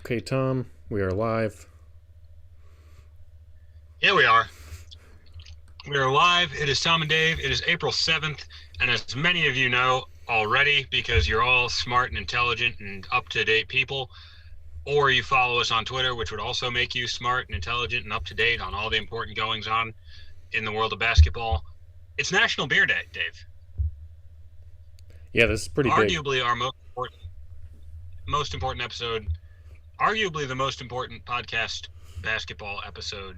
Okay, Tom, we are live. Yeah, we are. We are live. It is Tom and Dave. It is April 7th. And as many of you know already, because you're all smart and intelligent and up to date people, or you follow us on Twitter, which would also make you smart and intelligent and up to date on all the important goings on in the world of basketball, it's National Beer Day, Dave. Yeah, this is pretty big. Arguably our most important episode, arguably the most important podcast basketball episode,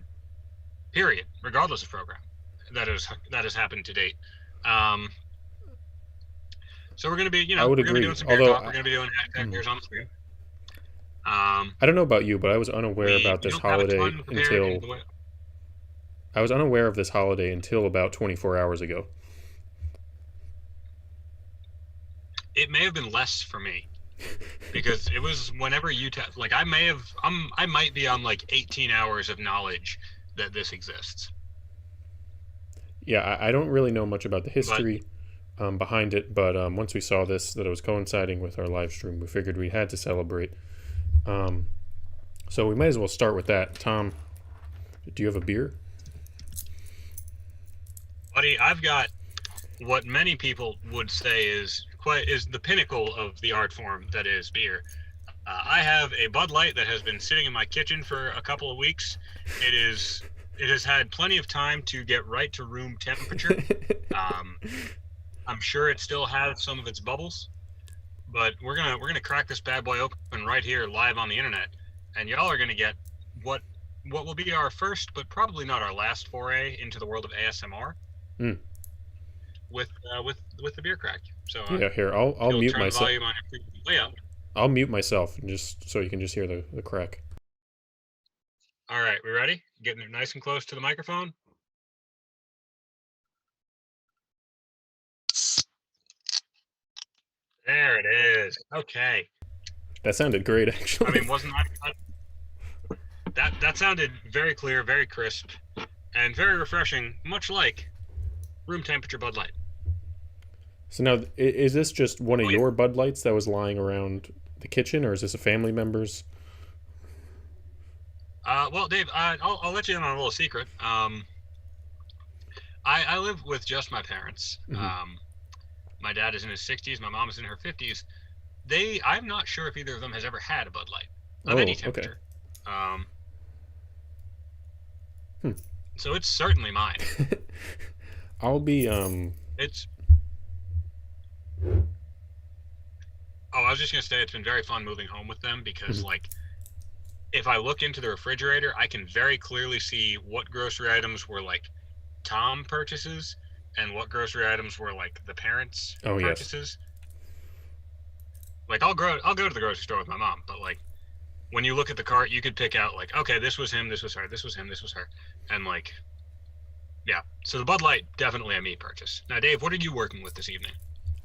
period, regardless of program that has happened to date. Um, So we're gonna be, I would we're gonna be agree. doing some beer Although, talk. We're gonna be doing hashtag beers on the screen. I don't know about you, but I was unaware We about this don't have a holiday ton prepared in until the way. I was unaware of this holiday until about 24 hours ago. It may have been less for me because it was whenever like I might be on like 18 hours of knowledge that this exists. Yeah, I don't really know much about the But history behind it, but once we saw this, that it was coinciding with our live stream, we figured we had to celebrate. Um, so we might as well start with that. Tom, do you have a beer? buddy, I've got what many people would say is the pinnacle of the art form that is beer. I have a Bud Light that has been sitting in my kitchen for a couple of weeks. It has had plenty of time to get right to room temperature. Um, I'm sure it still has some of its bubbles, but we're gonna crack this bad boy open right here live on the internet, and y'all are gonna get what what will be our first, but probably not our last foray into the world of ASMR Mm. with the beer crack. So Yeah, here I'll you'll mute turn the myself. volume on your layout. I'll mute myself and just so you can just hear the crack. All right, we ready? Getting it nice and close to the microphone. There it is. Okay. That sounded great, I actually. mean, wasn't that sounded very clear, very crisp, and very refreshing, much like room temperature Bud Light. So now, is this just one of Oh yeah. your Bud Lights that was lying around the kitchen, or is this a family member's? Well, Dave, I'll let you in on a little secret. I live with just my parents. Mm-hmm. My dad is in his 60s. My mom is in her 50s. I'm not sure if either of them has ever had a Bud Light of any Oh, okay. temperature. Um, Hmm. so it's certainly mine. I'll be It's. Oh, I was just gonna say it's been very fun moving home with them because, mhm. like, if I look into the refrigerator, I can very clearly see what grocery items were like Tom purchases and what grocery items were like the parents' Oh yes. purchases. Like I'll go to the grocery store with my mom, but like when you look at the cart, you could pick out like, okay, this was him, this was her, this was him, this was her, and like, yeah. So the Bud Light definitely a me purchase. Now, Dave, what are you working with this evening?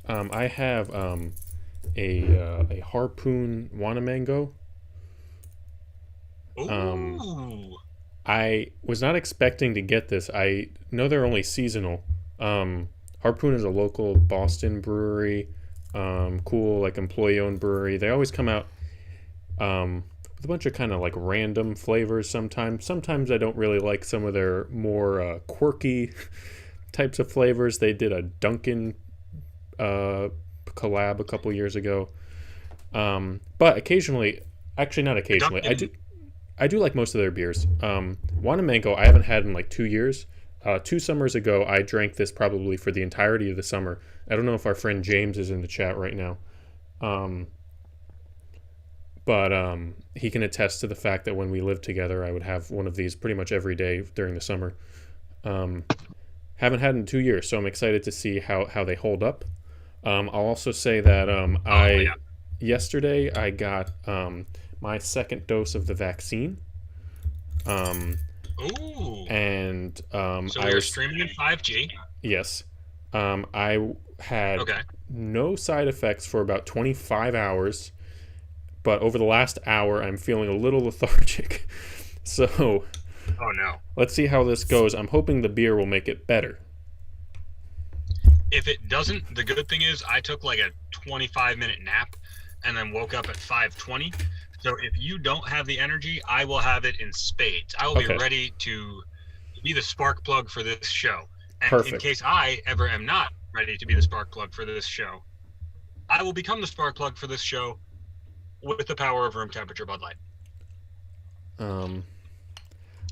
I have a harpoon Wanamango. Um, Ooh, I was not expecting to get this. I know they're only seasonal. Harpoon is a local Boston brewery. Cool, like employee-owned brewery. They always come out with a bunch of kind of like random flavors sometimes. Sometimes I don't really like some of their more quirky types of flavors. They did a Dunkin' uh, collab a couple years ago. But occasionally, actually not the occasionally, Dunkin'. I do like most of their beers. Wanamango I haven't had in like 2 years. 2 summers ago, I drank this probably for the entirety of the summer. I don't know if our friend James is in the chat right now. Um, but he can attest to the fact that when we lived together, I would have one of these pretty much every day during the summer. Um, haven't had in 2 years, so I'm excited to see how they hold up. I'll also say that Oh yeah. I yesterday I got my second dose of the vaccine, um, Ooh. and So I we are was streaming in 5G. yes, I had Okay. no side effects for about 25 hours, but over the last hour I'm feeling a little lethargic. So Oh no. let's see how this goes. I'm hoping the beer will make it better. If it doesn't, the good thing is I took like a 25-minute nap and then woke up at 5:20. So if you don't have the energy, I will have it in spades. I will be Okay, ready to be the spark plug for this show. And in perfect. case I ever am not ready to be the spark plug for this show, I will become the spark plug for this show with the power of room temperature Bud Light. Um,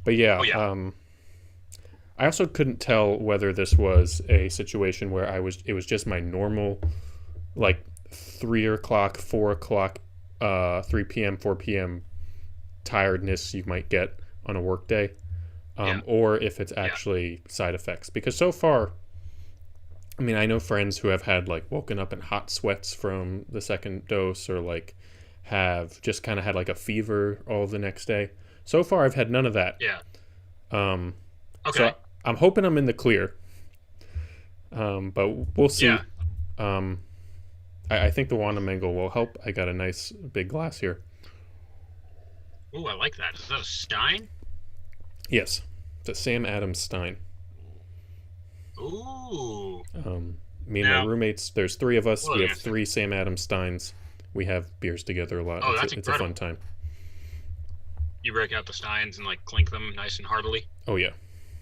but yeah, Oh yeah, I also couldn't tell whether this was a situation where it was just my normal, like 3 o'clock, 4 o'clock, 3 p.m., 4 p.m. tiredness you might get on a work day, yeah, or if it's yeah, actually side effects. Because so far, I mean, I know friends who have had like woken up in hot sweats from the second dose, or like have just kind of had like a fever all the next day. So far, I've had none of that. yeah. Um, Okay, so I'm hoping I'm in the clear, but we'll yeah. see. Um, I think the Wanda Mango will help. I got a nice big glass here. Ooh, I like that. Is that a Stein? Yes, it's a Sam Adams Stein. Ooh. Me and my Now, roommates, there's three of us. what We was I have gonna say? three Sam Adams Steins. We have beers together a lot. Oh, that's It's a fun incredible. time. You break out the Steins and like clink them nice and heartily. Oh yeah.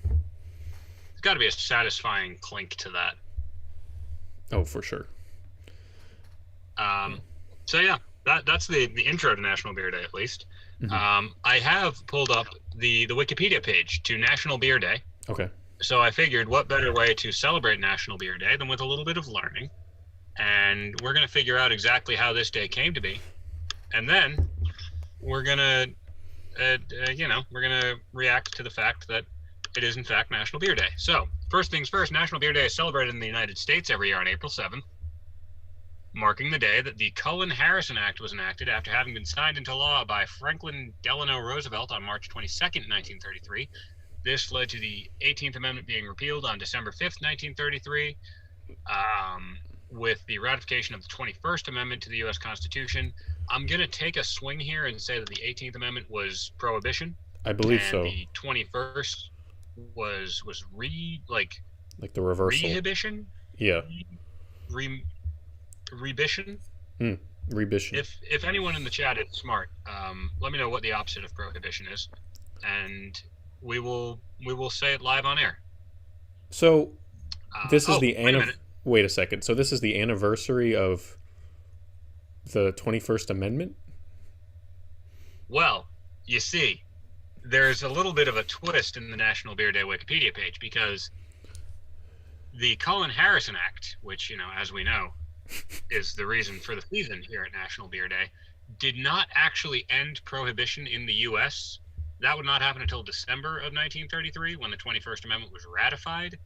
There's got to be a satisfying clink to that. Oh for sure. Um, so yeah, that's the intro to National Beer Day at least. Mm-hmm. I have pulled up the Wikipedia page to National Beer Day. Okay. So I figured what better way to celebrate National Beer Day than with a little bit of learning. And we're going to figure out exactly how this day came to be. And then we're going to, we're going to react to the fact that it is in fact National Beer Day. So first things first, National Beer Day is celebrated in the United States every year on April 7th, marking the day that the Cullen-Harrison Act was enacted after having been signed into law by Franklin Delano Roosevelt on March 22nd, 1933. This led to the 18th Amendment being repealed on December 5th, 1933, with the ratification of the 21st Amendment to the U.S. Constitution. I'm going to take a swing here and say that the 18th Amendment was prohibition, I believe and so. the 21st was Like the reversal. rehibition, Yeah. re, rebition. Mm. Rebition. If anyone in the chat is smart, let me know what the opposite of prohibition is, and we will say it live on air. So this is Oh, the wait a minute. wait a second. So this is the anniversary of the 21st Amendment? Well, you see, there's a little bit of a twist in the National Beer Day Wikipedia page because the Cullen-Harrison Act, which, as we know, is the reason for the season here at National Beer Day, did not actually end prohibition in the U.S. That would not happen until December of 1933 when the 21st Amendment was ratified.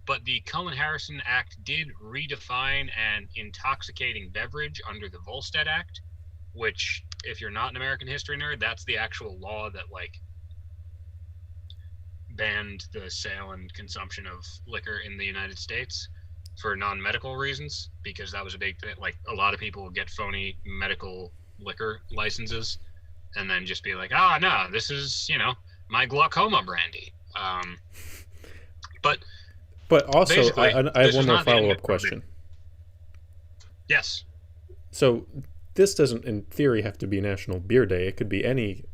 But the Cullen-Harrison Act did redefine an intoxicating beverage under the Volstead Act, which, if you're not an American history nerd, that's the actual law that banned the sale and consumption of liquor in the United States for non-medical reasons, because that was a big thing. Like, a lot of people would get phony medical liquor licenses and then just be like, no, this is, my glaucoma brandy. But But also, basically, I have this one was more not the end follow of up prohibition. question. Yes. So this doesn't, in theory, have to be National Beer Day. It could be any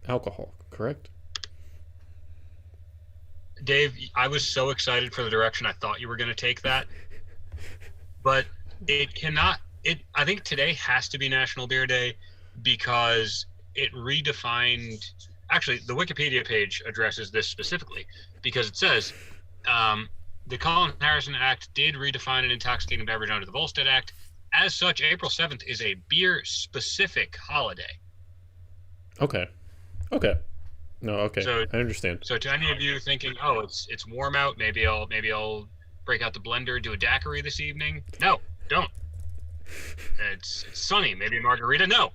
alcohol, correct? Dave, I was so excited for the direction I thought you were going to take that, but it cannot. I think today has to be National Beer Day because it redefined. Actually, the Wikipedia page addresses this specifically because it says the Cullen-Harrison Act did redefine an intoxicating beverage under the Volstead Act. As such, April 7th is a beer-specific holiday. Okay. Okay. No, okay. So I understand. So to any of you thinking, oh, it's warm out, maybe I'll break out the blender, do a daiquiri this evening. No, don't. It's sunny, maybe a margarita. No,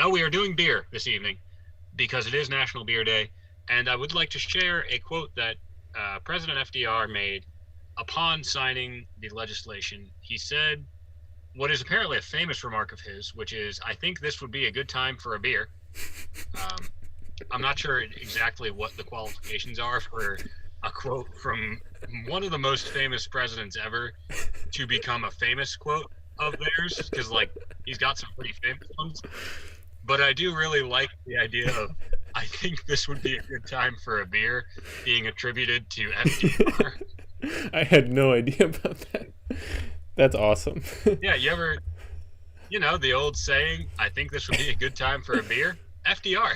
we are doing beer this evening because it is National Beer Day, and I would like to share a quote that President FDR made upon signing the legislation. He said what is apparently a famous remark of his, which is, "I think this would be a good time for a beer." I'm not sure exactly what the qualifications are for a quote from one of the most famous presidents ever to become a famous quote of theirs, because he's got some pretty famous ones. but I do really like the idea of. I think this would be a good time for a beer being attributed to FDR. I had no idea about that. That's awesome. Yeah, you ever, the old saying, I think this would be a good time for a beer? FDR.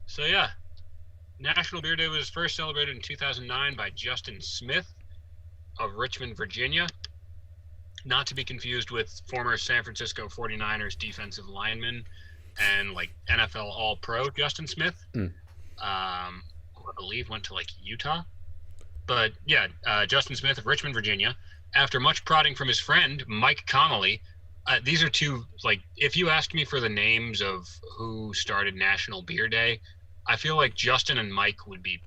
So yeah, National Beer Day was first celebrated in 2009 by Justin Smith of Richmond, Virginia. Not to be confused with former San Francisco 49ers defensive lineman and like NFL All-Pro Justin Smith, who I believe went to like Utah. But yeah, Justin Smith of Richmond, Virginia. After much prodding from his friend Mike Connolly, these are two, like, if you asked me for the names of who started National Beer Day, I feel like Justin and Mike would be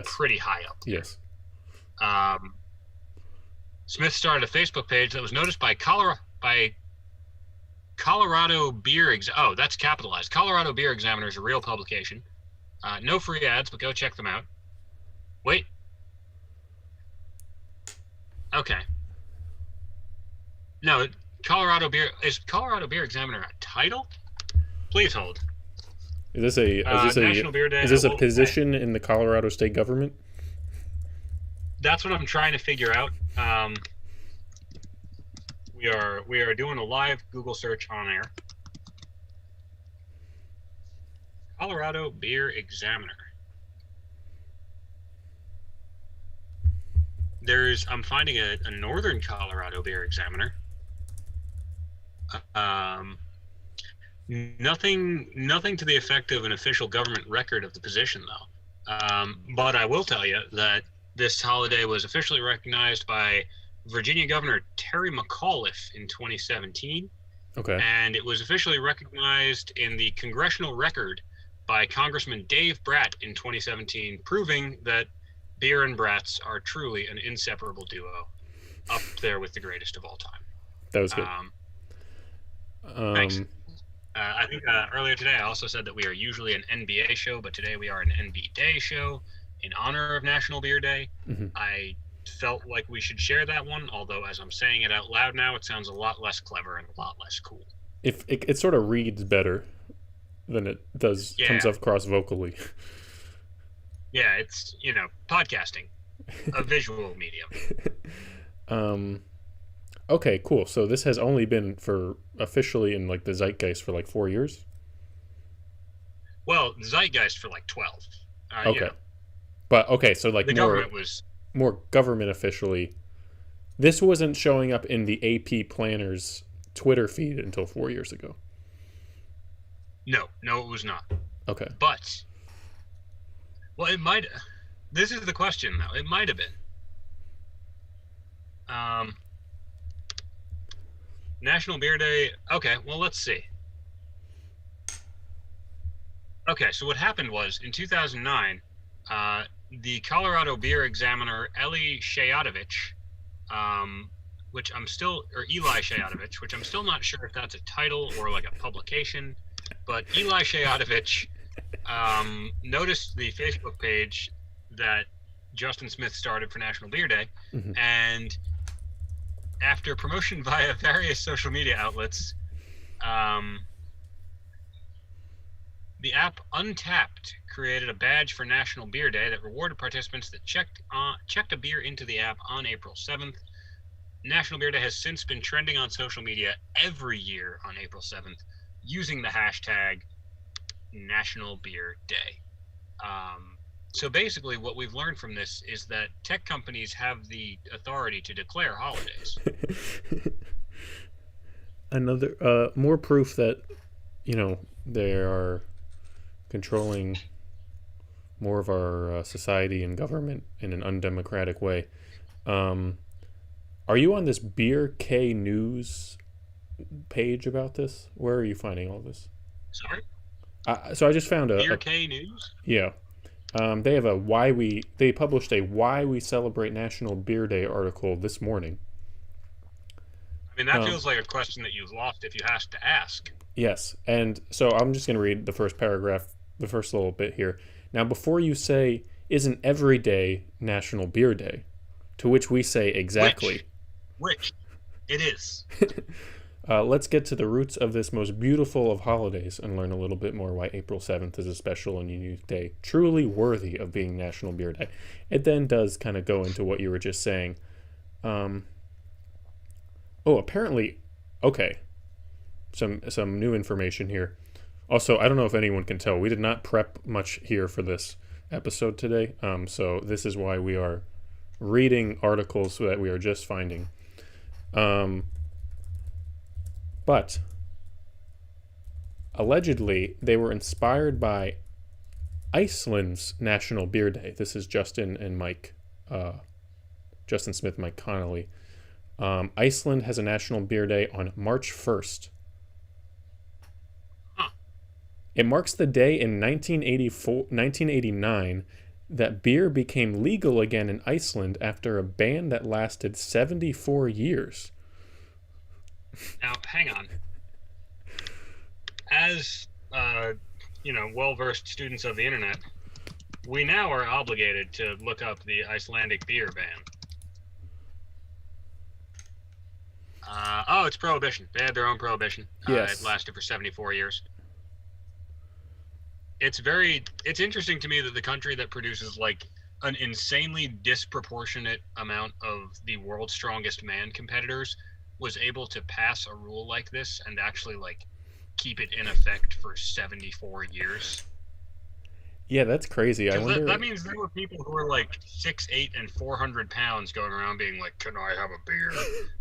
pretty high up there. Yes. Smith started a Facebook page that was noticed by Colorado Beer Oh, that's capitalized. Colorado Beer Examiner is a real publication. No free ads, but go check them out. Wait. Okay. No, Colorado Beer Examiner a title? Please hold. Is this National Beer Day? Is this a position in the Colorado state government? That's what I'm trying to figure out. We are doing a live Google search on air. Colorado Beer Examiner. I'm finding a Northern Colorado Beer Examiner. Nothing to the effect of an official government record of the position, though. But I will tell you that this holiday was officially recognized by Virginia Governor Terry McAuliffe in 2017. Okay. And it was officially recognized in the congressional record by Congressman Dave Bratt in 2017, proving that beer and brats are truly an inseparable duo, up there with the greatest of all time. That was good. Thanks. I think earlier today I also said that we are usually an NBA show, but today we are an NB Day show in honor of National Beer Day. Mm-hmm. I felt like we should share that one, although as I'm saying it out loud now, it sounds a lot less clever and a lot less cool. If it sort of reads better than it does, comes across vocally. Yeah, it's, podcasting, a visual medium. Okay, cool. So this has only been officially in like the zeitgeist for like 4 years? Well, the zeitgeist for like 12. Okay. But okay, so like the government was more government officially. This wasn't showing up in the AP Planners Twitter feed until 4 years ago. No, it was not. Okay. But, well, it might. This is the question, though. It might have been. National Beer Day. Okay, well, let's see. Okay, so what happened was in 2009, the Colorado Beer Examiner Eli Shayadovich, Eli Shayadovich, which I'm still not sure if that's a title or like a publication, but Eli Shayadovich noticed the Facebook page that Justin Smith started for National Beer Day, mm-hmm. and after promotion via various social media outlets, the app Untapped created a badge for National Beer Day that rewarded participants that checked a beer into the app on April 7th. National Beer Day has since been trending on social media every year on April 7th using the hashtag National Beer Day. So basically what we've learned from this is that tech companies have the authority to declare holidays. Another more proof that they are controlling more of our society and government in an undemocratic way. Are you on this Beer K News page about this? Where are you finding all this? Sorry? So I just found Beer K News? Yeah. They have they published a Why We Celebrate National Beer Day article this morning. I mean, that feels like a question that you've lost if you have to ask. Yes, and so I'm just going to read the first paragraph, the first little bit here. Now, before you say, isn't every day National Beer Day? To which we say exactly. Which? It is. Let's get to the roots of this most beautiful of holidays and learn a little bit more why April 7th is a special and unique day, truly worthy of being National Beer Day. It then does kind of go into what you were just saying. Um, apparently, okay, some new information here. Also, I don't know if anyone can tell, we did not prep much here for this episode today, so this is why we are reading articles that we are just finding. But allegedly, they were inspired by Iceland's National Beer Day. This is Justin Smith, Mike Connolly. Iceland has a National Beer Day on March 1st. It marks the day in 1989 that beer became legal again in Iceland after a ban that lasted 74 years. Now, hang on. As, well-versed students of the internet, we now are obligated to look up the Icelandic beer ban. It's prohibition. They had their own prohibition. Yes. It lasted for 74 years. It's interesting to me that the country that produces, like, an insanely disproportionate amount of the world's strongest man competitors was able to pass a rule like this and actually, like, keep it in effect for 74 years. Yeah, that's crazy. I wonder. That means there were people who were like 6'8" and 400 pounds going around being like, "Can I have a beer?"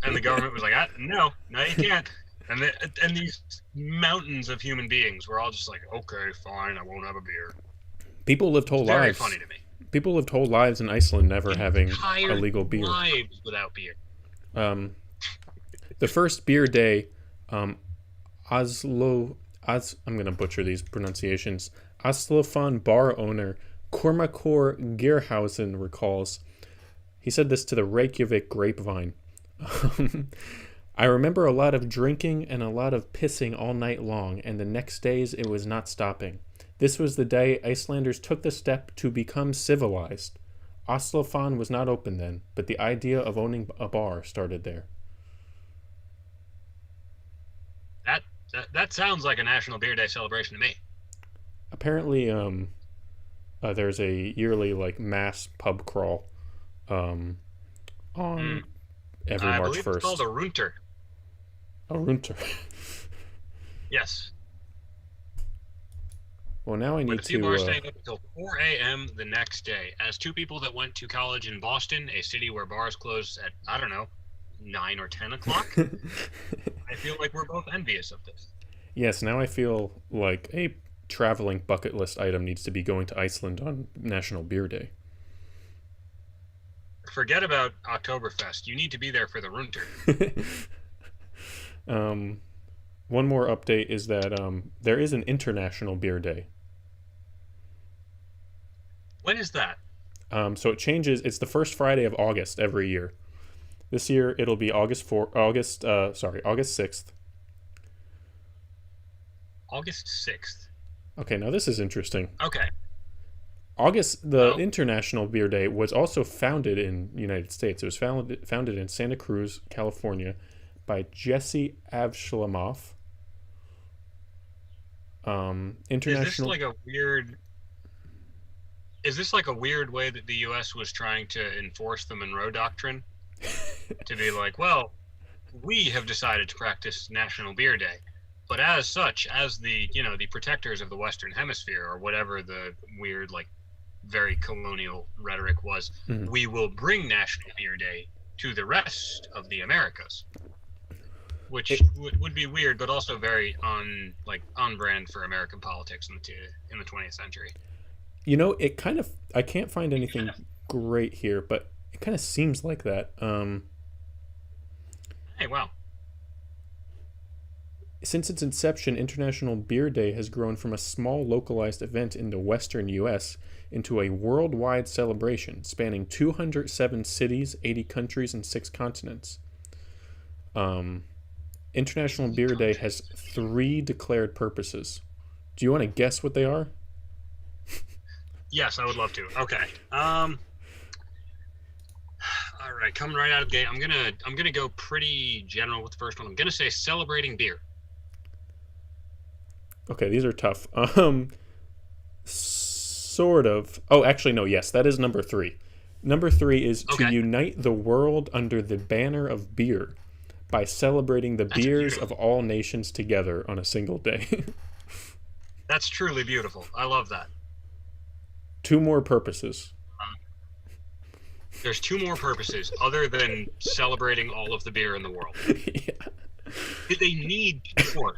And the government was like, "No, you can't." And these mountains of human beings were all just like, "Okay, fine, I won't have a beer." People lived whole lives. Very funny to me. People lived whole lives in Iceland never having illegal beer. Lives without beer. The first beer day, I'm going to butcher these pronunciations. Aslofan bar owner Kormakur Gearhausen recalls. He said this to the Reykjavik Grapevine. I remember a lot of drinking and a lot of pissing all night long, and the next days it was not stopping. This was the day Icelanders took the step to become civilized. Aslofan was not open then, but the idea of owning a bar started there. That sounds like a National Beer Day celebration to me. Apparently, there's a yearly mass pub crawl on every March 1st. I believe it's called a Runter. A Runter. Yes. Well, now I need With a few bars staying up until 4 a.m. the next day. As two people that went to college in Boston, a city where bars close at, 9 or 10 o'clock, I feel like we're both envious of this. Yes, now I feel like a traveling bucket list item needs to be going to Iceland on National Beer Day. Forget about Oktoberfest. You need to be there for the Runter. One more update is that there is an International Beer Day. When is that? So it changes. It's the first Friday of August every year. This year it'll be August 6th. August 6th. Okay, now this is interesting. Okay. International Beer Day was also founded in the United States. It was founded in Santa Cruz, California, by Jesse Avshalamoff. International. Is this like a weird way that the U.S. was trying to enforce the Monroe Doctrine? To be like, well, we have decided to practice National Beer Day, but as such, as the protectors of the Western Hemisphere, or whatever the weird, very colonial rhetoric was, we will bring National Beer Day to the rest of the Americas, which would be weird, but also very on brand for American politics in the 20th century. It kind of, I can't find anything great here, but it kind of seems like that. Hey, wow. Since its inception, International Beer Day has grown from a small localized event in the western U.S. into a worldwide celebration spanning 207 cities, 80 countries, and 6 continents. International Beer Day has 3 declared purposes. Do you want to guess what they are? Yes, I would love to. Okay. All right, coming right out of the gate, I'm gonna go pretty general with the first one. I'm gonna say celebrating beer. Okay, these are tough. Sort of. Oh, actually, no. Yes, that is number three. Number three is to Okay, unite the world under the banner of beer by celebrating the that's beers beautiful. of all nations together on a single day. That's truly beautiful. I love that. Two more purposes. Um, there's two more purposes other than celebrating all of the beer in the world. Yeah. They need more.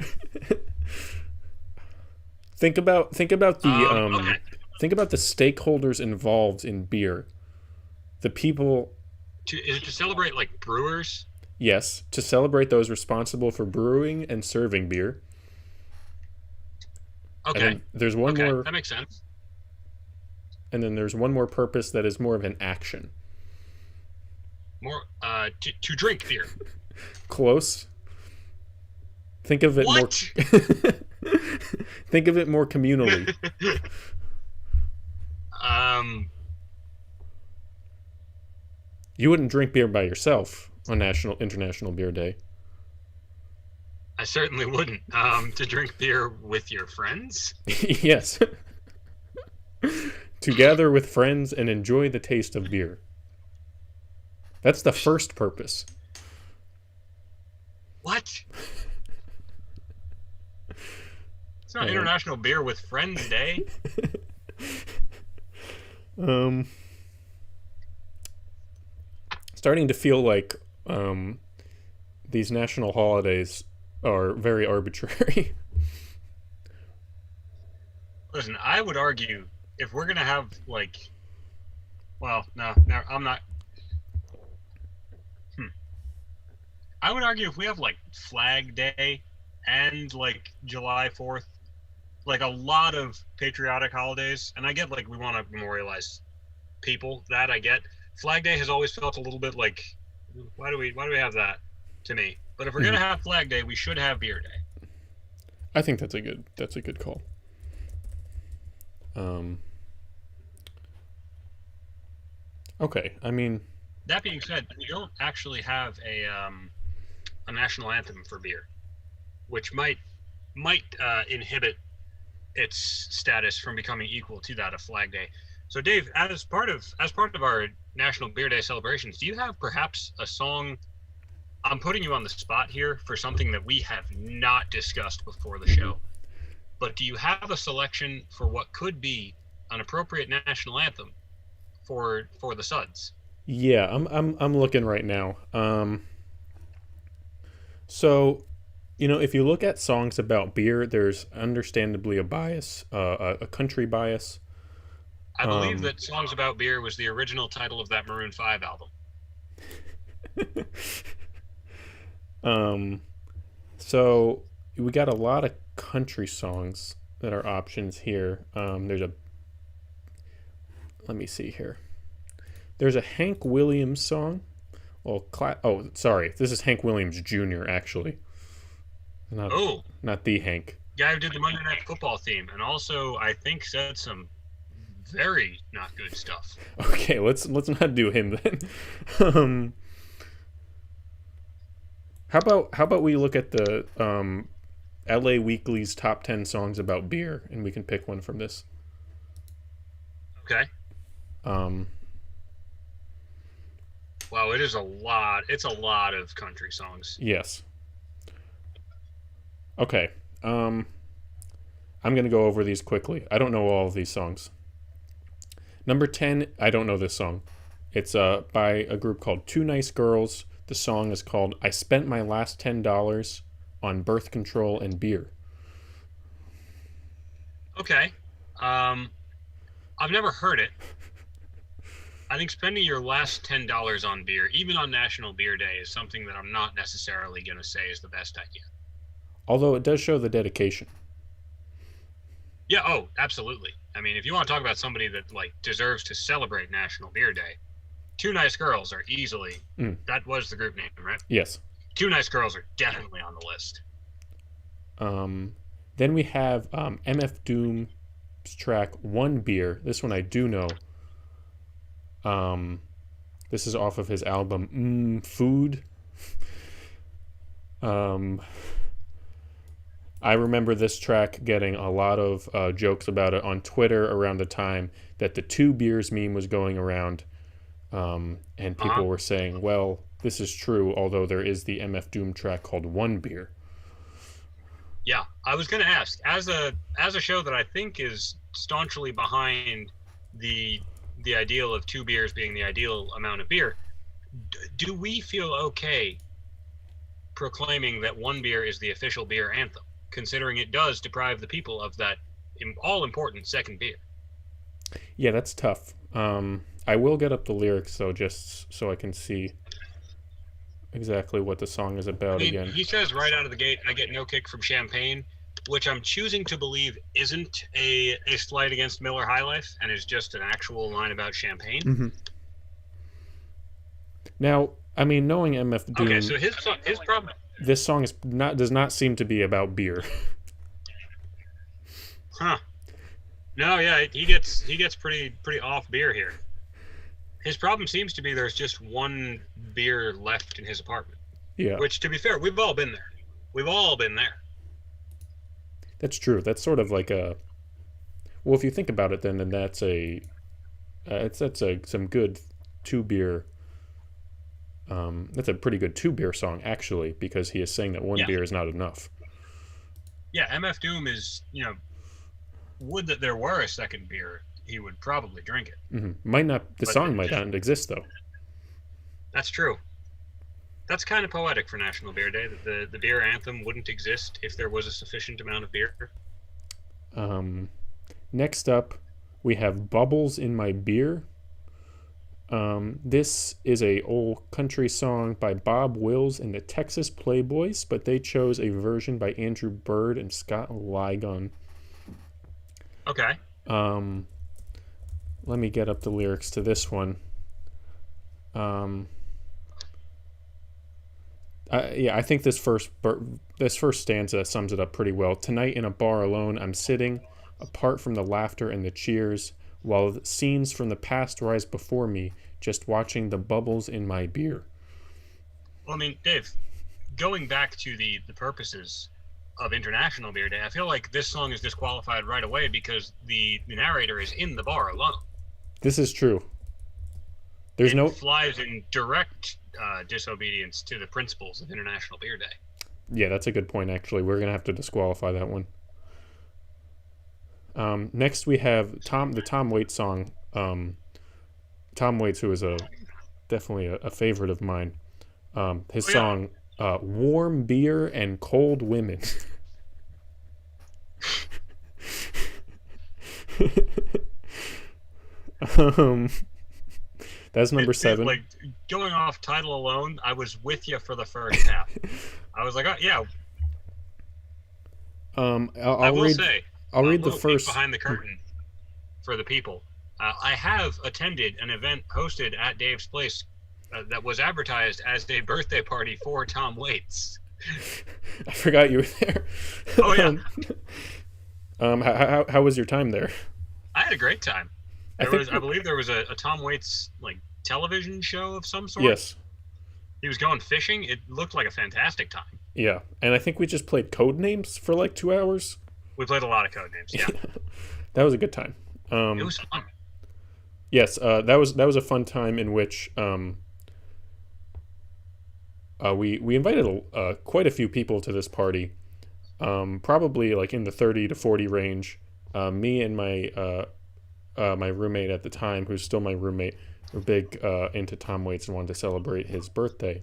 Think about the Okay. think about the stakeholders involved in beer. The people, Is it to celebrate like brewers? yes, to celebrate those responsible for brewing and serving beer. And Okay. then there's one Okay, more that makes sense. and then there's one more purpose that is more of an action. More to drink beer. Close. Think of it more What? think of it more communally. um, You wouldn't drink beer by yourself on National International Beer Day. I certainly wouldn't. To drink beer with your friends. Yes. To gather with friends and enjoy the taste of beer. That's the first purpose. What? It's not Uh, International Beer with Friends Day. um, Starting to feel like these national holidays are very arbitrary. Listen, I would argue if we're gonna have like, well, no, I'm not. Hmm. I would argue if we have like Flag Day and like July 4th, like a lot of patriotic holidays, and I get like we want to memorialize people. That I get. Flag Day has always felt a little bit like, why do we have that? To me, but if we're gonna Mhm. have Flag Day, we should have Beer Day. I think that's a good call. Um, okay, I mean, That being said, we don't actually have a national anthem for beer, which might inhibit its status from becoming equal to that of Flag Day. So, Dave, as part of our National Beer Day celebrations, do you have perhaps a song? I'm putting you on the spot here for something that we have not discussed before the show. But do you have a selection for what could be an appropriate national anthem for the Suds? yeah, I'm looking right now. So, if you look at songs about beer, there's understandably a bias, a country bias. I believe Um, that Songs About Beer was the original title of that Maroon 5 album. um, so we got a lot of country songs that are options here. Let me see here. There's a Hank Williams song. Well, oh, sorry, this is Hank Williams Jr. actually, not Oh, not the Hank. guy who did the Monday Night Football theme, and also I think said some very not good stuff. Okay, let's not do him then. um, how about we look at the L.A. Weekly's top 10 songs about beer, and we can pick one from this. Okay. Um, Wow, it is a lot. It's a lot of country songs. yes. Okay. I'm gonna go over these quickly. I don't know all of these songs. Number 10, I don't know this song. It's by a group called Two Nice Girls. The song is called "I Spent My Last $10 on Birth Control and Beer." Okay. Um, I've never heard it. I think spending your last $10 on beer, even on National Beer Day, is something that I'm not necessarily going to say is the best idea. Although it does show the dedication. Yeah, oh, absolutely. I mean, if you want to talk about somebody that like deserves to celebrate National Beer Day, Two Nice Girls are easily Mm, that was the group name, right? yes. Two Nice Girls are definitely on the list. Then we have MF Doom's track "One Beer." This one I do know. This is off of his album Food. Um, I remember this track getting a lot of jokes about it on Twitter around the time that the two beers meme was going around. And Uh-huh. people were saying, well, this is true, although there is the MF Doom track called One Beer. Yeah, I was going to ask, as a show that I think is staunchly behind the the ideal of two beers being the ideal amount of beer, do we feel okay proclaiming that one beer is the official beer anthem, considering it does deprive the people of that all important second beer? Yeah, that's tough. I will get up the lyrics, though, just so I can see exactly what the song is I about mean, again. he says right out of the gate, "I get no kick from champagne," which I'm choosing to believe isn't a slight against Miller High Life and is just an actual line about champagne. Mm-hmm. Now, I mean, knowing MF Okay, Doom, so his problem, this song is not does not seem to be about beer. huh? No, yeah, he gets pretty off beer here. His problem seems to be there's just one beer left in his apartment. Yeah, Which, to be fair, we've all been there. We've all been there. that's true. That's sort of like a well, if you think about it, then that's a that's a some good two beer. That's a pretty good two beer song actually, because he is saying that one Yeah, beer is not enough. yeah. MF Doom is, would that there were a second beer, he would probably drink it. Might not the But song might just not exist though. that's true. That's kind of poetic for National Beer Day. That the beer anthem wouldn't exist if there was a sufficient amount of beer. Um, Next up, we have Bubbles in My Beer. This is a old country song by Bob Wills and the Texas Playboys, but they chose a version by Andrew Bird and Scott Ligon. Okay. Um, Let me get up the lyrics to this one. Um, yeah, I think this first stanza sums it up pretty well. Tonight in a bar alone, I'm sitting apart from the laughter and the cheers, while the scenes from the past rise before me, just watching the bubbles in my beer. Well, I mean, Dave, going back to the purposes of International Beer Day, I feel like this song is disqualified right away because the narrator is in the bar alone. This is true. There's It no flies in direct disobedience to the principles of International Beer Day. Yeah, that's a good point. Actually, we're gonna have to disqualify that one. Next, we have the Tom Waits song. Tom Waits, who is definitely a favorite of mine. His Oh yeah. song, "Warm Beer and Cold Women." um, that's number seven. Like going off title alone, I was with you for the first half. I was like, oh yeah. I'll, I I'll will read. say I'll a read the little peek first. behind the curtain for the people. I have attended an event hosted at Dave's Place that was advertised as a birthday party for Tom Waits. I forgot you were there. Oh yeah, How was your time there? I had a great time. I think I believe there was a Tom Waits like television show of some sort. yes, He was going fishing. It looked like a fantastic time. yeah, and I think we just played code names for like 2 hours. We played a lot of code names. Yeah, That was a good time. it was fun. Yes, that was a fun time in which we invited quite a few people to this party, probably like in the 30 to 40 range. Me and my roommate at the time, who's still my roommate, were big into Tom Waits and wanted to celebrate his birthday.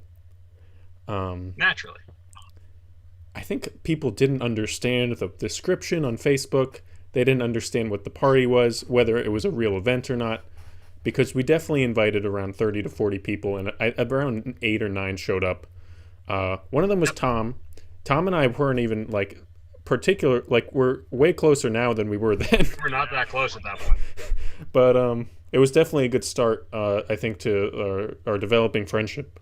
Naturally. I think people didn't understand the description on Facebook. They didn't understand what the party was, whether it was a real event or not, because we definitely invited around 30 to 40 people, and around 8 or 9 showed up. One of them was Yep. Tom. Tom and I weren't even like particular, like we're way closer now than we were then. We're not that close at that point. But it was definitely a good start, I think, to our developing friendship.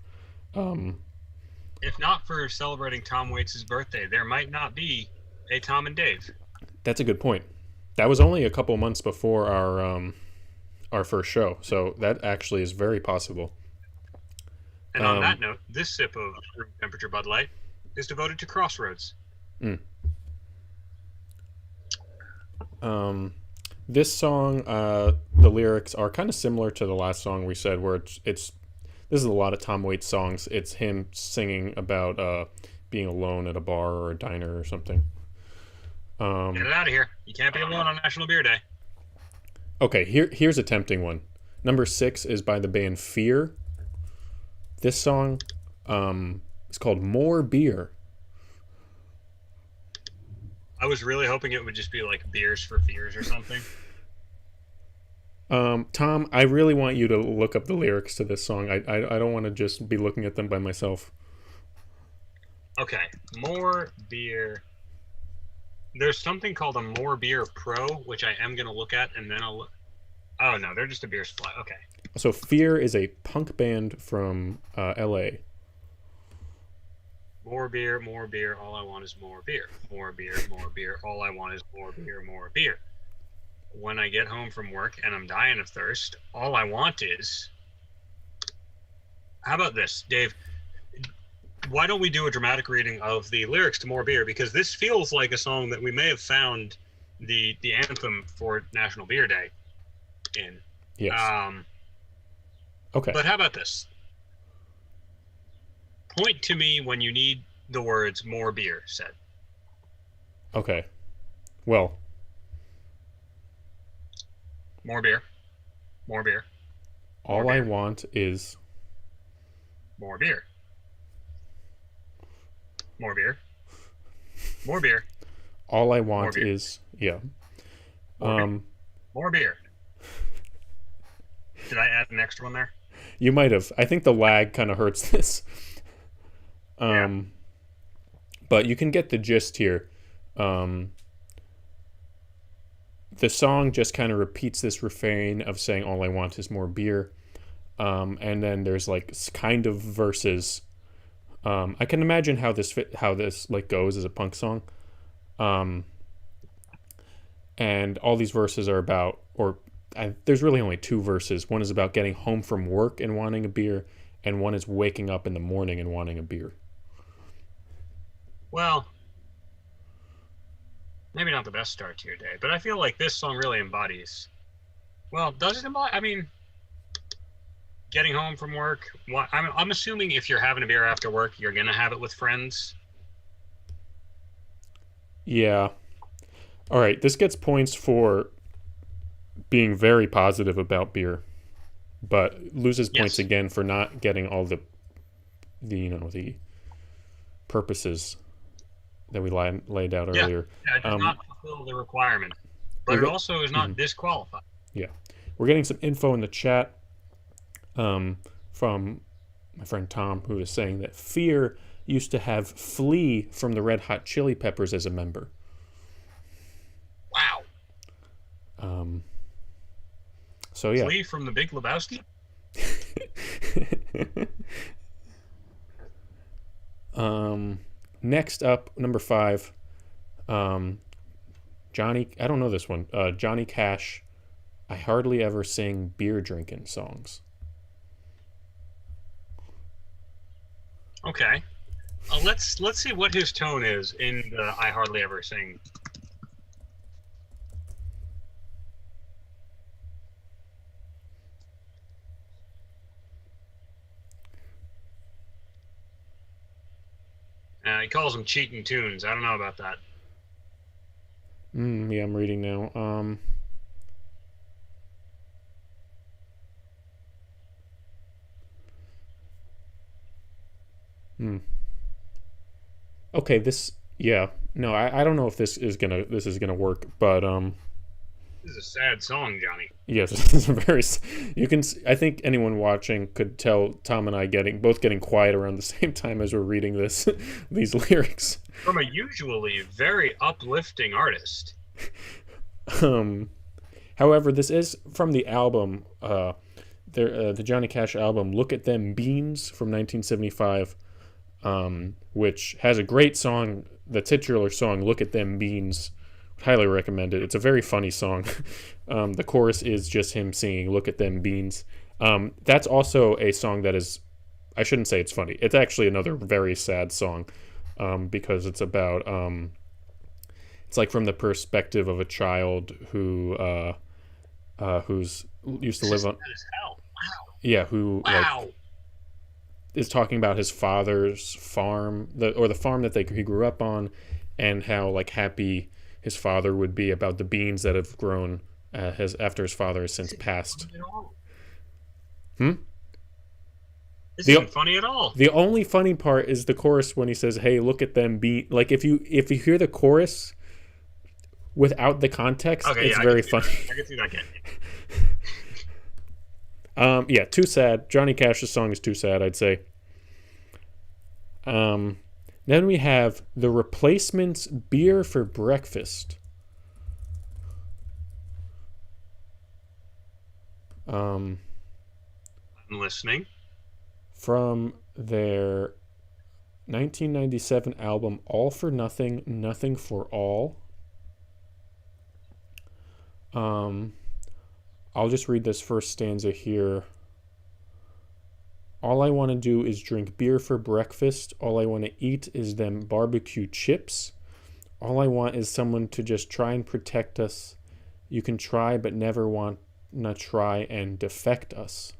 If not for celebrating Tom Waits' birthday, there might not be a Tom and Dave. That's a good point. That was only a couple months before our first show, so that actually is very possible. And on that Um, note, this sip of room temperature Bud Light is devoted to Crossroads. mm, um, this song, the lyrics are kind of similar to the last song we said, where it's this is a lot of Tom Waits songs. It's him singing about being alone at a bar or a diner or something. Get Um, it out of here. You can't be alone on National Beer Day. okay, here's a tempting one. Number 6 is by the band Fear. This song is called More Beer. I was really hoping it would just be like Beers for Fears or something. Tom, I really want you to look up the lyrics to this song. I don't want to just be looking at them by myself. Okay, More Beer. There's something called a More Beer Pro, which I am going to look at, and then I'll look. Oh, no, they're just a beer supply. Okay. So Fear is a punk band from LA. More beer, all I want is more beer. More beer, all I want is more beer, more beer. When I get home from work and I'm dying of thirst, all I want is. How about this, Dave? Why don't we do a dramatic reading of the lyrics to More Beer? Because this feels like a song that we may have found the anthem for National Beer Day in. Yes. Okay. But how about this? Point to me when you need the words "more beer" said. Okay. Well, More beer, more beer, all more I beer, want is more beer, more beer, more beer, all I more want beer, is yeah. more beer, Um, more beer. Did I add an extra one there? you might have. I think the lag kind of hurts this. Yeah. Um, but you can get the gist here. Um, the song just kind of repeats this refrain of saying all I want is more beer. And then there's like kind of verses. I can imagine how this like goes as a punk song. Um, and all these verses are about, there's really only 2 verses. One is about getting home from work and wanting a beer, and one is waking up in the morning and wanting a beer. Well, maybe not the best start to your day, but I feel like this song really embodies. Well, does it embody? I mean, getting home from work. I'm assuming if you're having a beer after work, you're gonna have it with friends. Yeah. All right. This gets points for being very positive about beer, but loses points Yes. again for not getting all the purposes that we laid out Yeah. earlier. Yeah, it does Um, not fulfill the requirement, but we're it get, also is not mhm, disqualified. yeah, we're getting some info in the chat from my friend Tom, who is saying that Fear used to have Flea from the Red Hot Chili Peppers as a member. Wow. Um, so yeah. Flea from the Big Lebowski? Next up, number 5, Johnny. I don't know this one. Johnny Cash. I hardly ever sing beer drinking songs. Okay. Let's see what his tone is in the I Hardly Ever Sing. He calls them cheating tunes. I don't know about that. Yeah, I'm reading now. Hmm. Okay, this. Yeah. No, I don't know if this is gonna work, but This is a sad song, Johnny. yes, this is a very. You can. I think anyone watching could tell Tom and I both getting quiet around the same time as we're reading these lyrics. From a usually very uplifting artist. Um, However, this is from the album, the Johnny Cash album, "Look at Them Beans" from 1975, which has a great song, the titular song "Look at Them Beans." Highly recommend it. It's a very funny song. The chorus is just him singing "Look at Them Beans." That's also a song that is I shouldn't say it's funny. It's actually another very sad song, because it's about it's like from the perspective of a child who's used to This live is on, sad as hell. yeah, who like Wow. is talking about his father's farm, the farm that he grew up on, and how like happy his father would be about the beans that have grown his after his father has since This isn't passed. funny at all. Hmm? This The isn't funny at all. the only funny part is the chorus when he says, "Hey, look at them be like if you hear the chorus without the context, Okay, it's yeah, I can very see that. funny." I can see that getting you. Yeah, too sad. Johnny Cash's song is too sad, I'd say. Um, then we have the Replacements' "Beer for Breakfast." Um, I'm listening. from their 1997 album "All for Nothing, Nothing for All." Um, I'll just read this first stanza here. All I want to do is drink beer for breakfast. All I want to eat is them barbecue chips. All I want is someone to just try and protect us. You can try, but never want to try and defect us.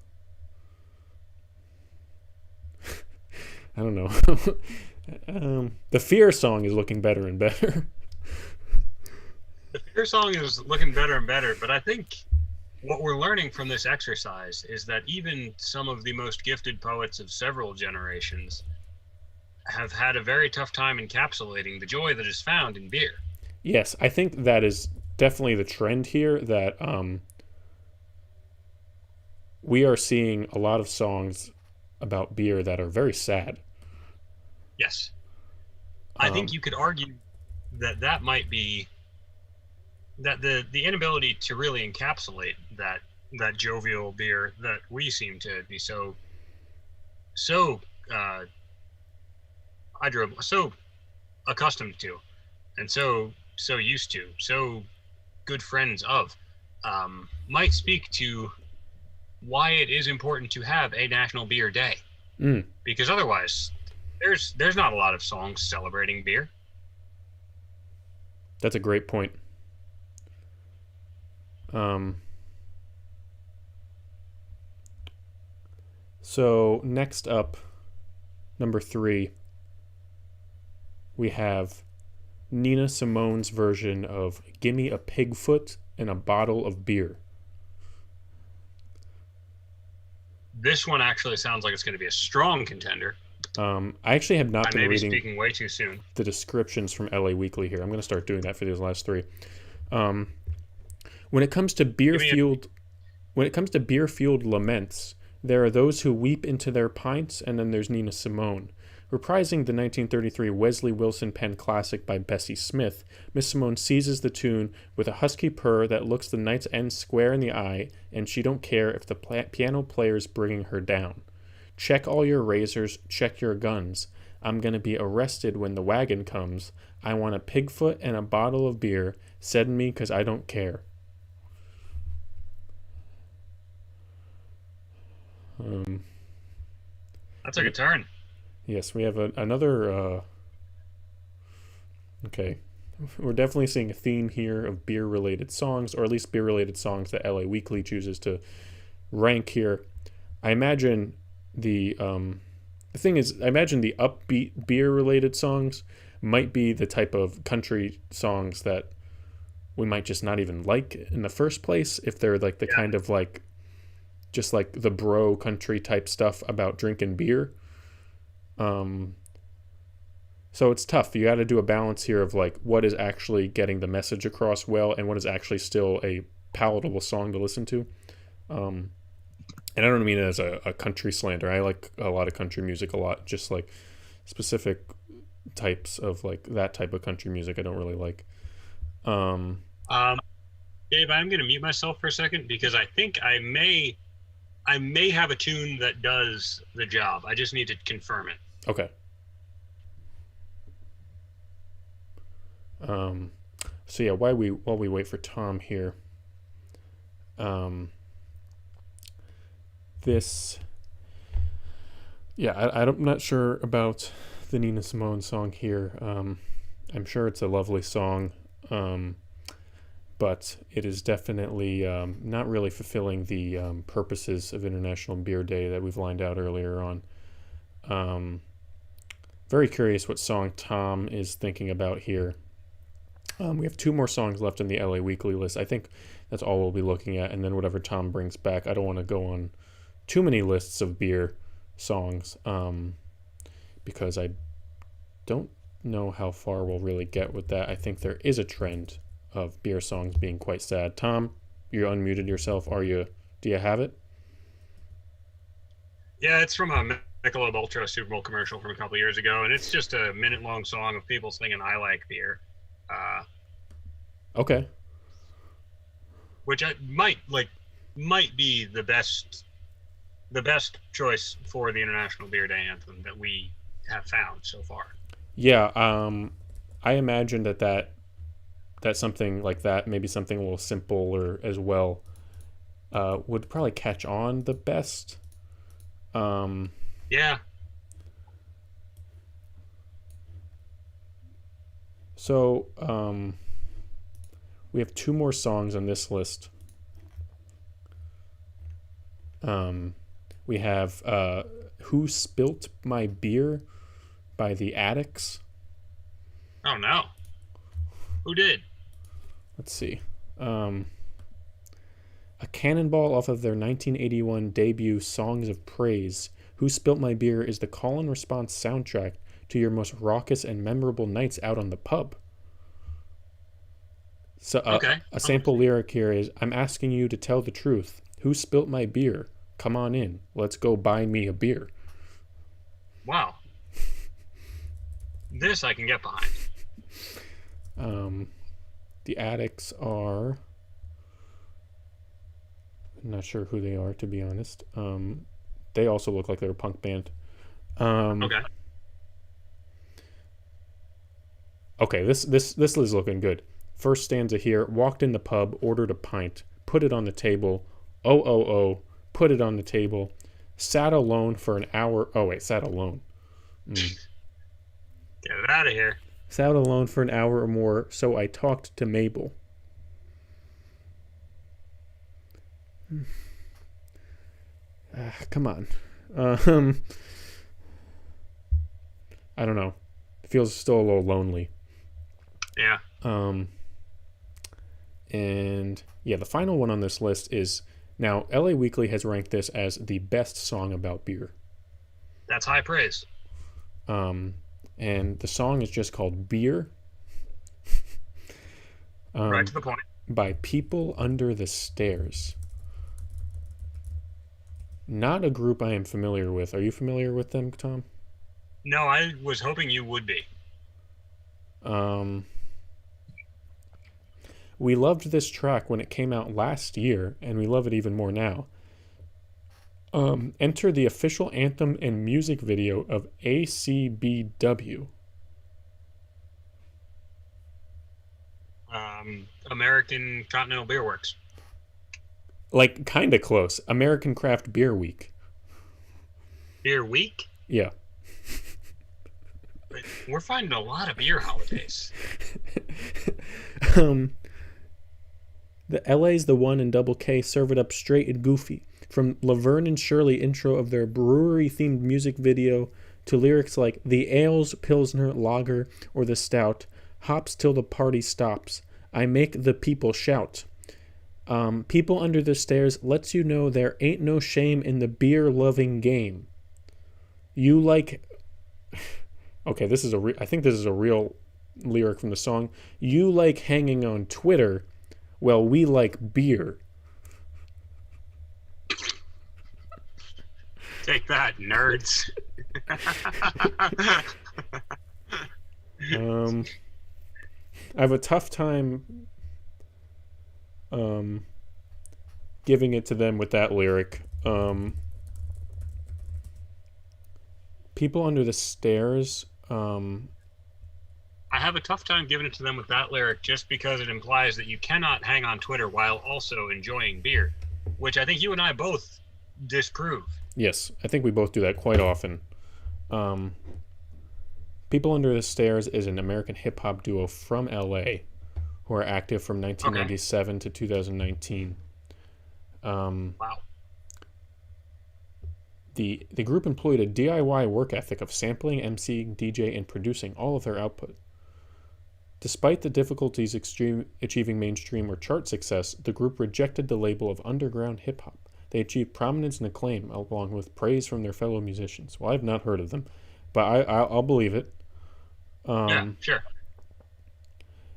I don't know. The Fear song is looking better and better. The Fear song is looking better and better, but I think what we're learning from this exercise is that even some of the most gifted poets of several generations have had a very tough time encapsulating the joy that is found in beer. Yes, I think that is definitely the trend here, that we are seeing a lot of songs about beer that are very sad. Yes. I think Um, you could argue that that might be that the inability to really encapsulate that jovial beer that we seem to be so uh, so accustomed to, and so used to, so good friends of, might speak to why it is important to have a National Beer Day, mm, because otherwise there's not a lot of songs celebrating beer. that's a great point. Um, so next up, number 3, we have Nina Simone's version of "Gimme a Pigfoot and a Bottle of Beer." This one actually sounds like it's going to be a strong contender. I actually have not I been may be reading speaking way too soon. the descriptions from LA Weekly here. I'm going to start doing that for these last 3. Um, when it comes to beer Give me a, fueled when it comes to beer fueled laments, there are those who weep into their pints, and then there's Nina Simone. Reprising the 1933 Wesley Wilson penned classic by Bessie Smith, Miss Simone seizes the tune with a husky purr that looks the night's end square in the eye, and she don't care if the piano player's bringing her down. Check all your razors, check your guns. I'm gonna be arrested when the wagon comes. I want a pigfoot and a bottle of beer. Send me 'cause I don't care. Um, that took a turn. yes, we have another. Okay, we're definitely seeing a theme here of beer-related songs, or at least beer-related songs that LA Weekly chooses to rank here. I imagine the thing is, I imagine the upbeat beer-related songs might be the type of country songs that we might just not even like in the first place, if they're like the Yeah. kind of like just like the bro country type stuff about drinking beer. Um, so it's tough. You got to do a balance here of like what is actually getting the message across well, and what is actually still a palatable song to listen to. Um, and I don't mean it as a country slander. I like a lot of country music a lot, just like specific types of like that type of country music I don't really like. Um, Um, Dave, I'm going to mute myself for a second because I think I may have a tune that does the job. I just need to confirm it. okay. Um, so yeah, while we wait for Tom here, um, this Yeah, I'm not sure about the Nina Simone song here. I'm sure it's a lovely song, um, but it is definitely not really fulfilling the purposes of International Beer Day that we've lined out earlier on. Um, Very curious what song Tom is thinking about here. We have two more songs left in the LA Weekly list. I think that's all we'll be looking at, and then whatever Tom brings back. I don't want to go on too many lists of beer songs because I don't know how far we'll really get with that. I think there is a trend of beer songs being quite sad. Tom, you unmuted yourself. Are you? Do you have it? Yeah, it's from a Michelob Ultra Super Bowl commercial from a couple years ago, and it's just a minute-long song of people singing "I like beer," uh, Okay. which I might be the best choice for the International Beer Day anthem that we have found so far. Yeah. I imagine that something like that, maybe something a little simpler as well, would probably catch on the best. Um, Yeah, so we have two more songs on this list. Um, we have "Who Spilt My Beer" by the Addicts. oh no, who did? Let's see. Um, a cannonball off of their 1981 debut "Songs of Praise." "Who Spilt My Beer" is the call and response soundtrack to your most raucous and memorable nights out on the pub. So Okay. a sample lyric here is, "I'm asking you to tell the truth. Who spilt my beer? Come on in. Let's go buy me a beer." Wow, this I can get behind. Um, the Addicts are. I'm not sure who they are, to be honest. They also look like they're a punk band. Um, Okay. okay, this is looking good. First stanza here: "Walked in the pub, ordered a pint, put it on the table. Oh oh oh, put it on the table. Sat alone for an hour." Oh wait, sat alone. Mm. Get it out of here. Sat alone for an hour or more, so I talked to Mabel. Come on. Um, I don't know. It feels still a little lonely. Yeah, Um, and yeah, the final one on this list is now LA Weekly has ranked this as the best song about beer. that's high praise. Um, and the song is just called "Beer" Right to the point. by People Under the Stairs. Not a group I am familiar with. Are you familiar with them, Tom? No, I was hoping you would be. Um, we loved this track when it came out last year, and we love it even more now. Enter the official anthem and music video of ACBW. American Continental Beer Works. Like, kind of close. American Craft Beer Week. Beer Week? Yeah. We're finding a lot of beer holidays. um, the LA's the one and double K serve it up straight and goofy. From Laverne and Shirley intro of their brewery-themed music video to lyrics like "The ale's Pilsner Lager or the Stout, hops till the party stops. I make the people shout." People Under the Stairs lets you know there ain't no shame in the beer-loving game. You like... Okay, I think this is a real lyric from the song. "You like hanging on Twitter. Well, we like beer." Take that, nerds. I have a tough time giving it to them with that lyric. People Under the Stairs. I have a tough time giving it to them with that lyric just because it implies that you cannot hang on Twitter while also enjoying beer, which I think you and I both disprove. Yes, I think we both do that quite often. Um, People Under the Stairs is an American hip hop duo from LA who are active from Okay. 1997 to 2019. Um, Wow. the group employed a DIY work ethic of sampling, MCing, DJing, and producing all of their output. Despite the difficulties achieving mainstream or chart success, the group rejected the label of underground hip hop. They achieved prominence and acclaim, along with praise from their fellow musicians. Well, I've not heard of them, but I'll believe it. Yeah, Um, sure.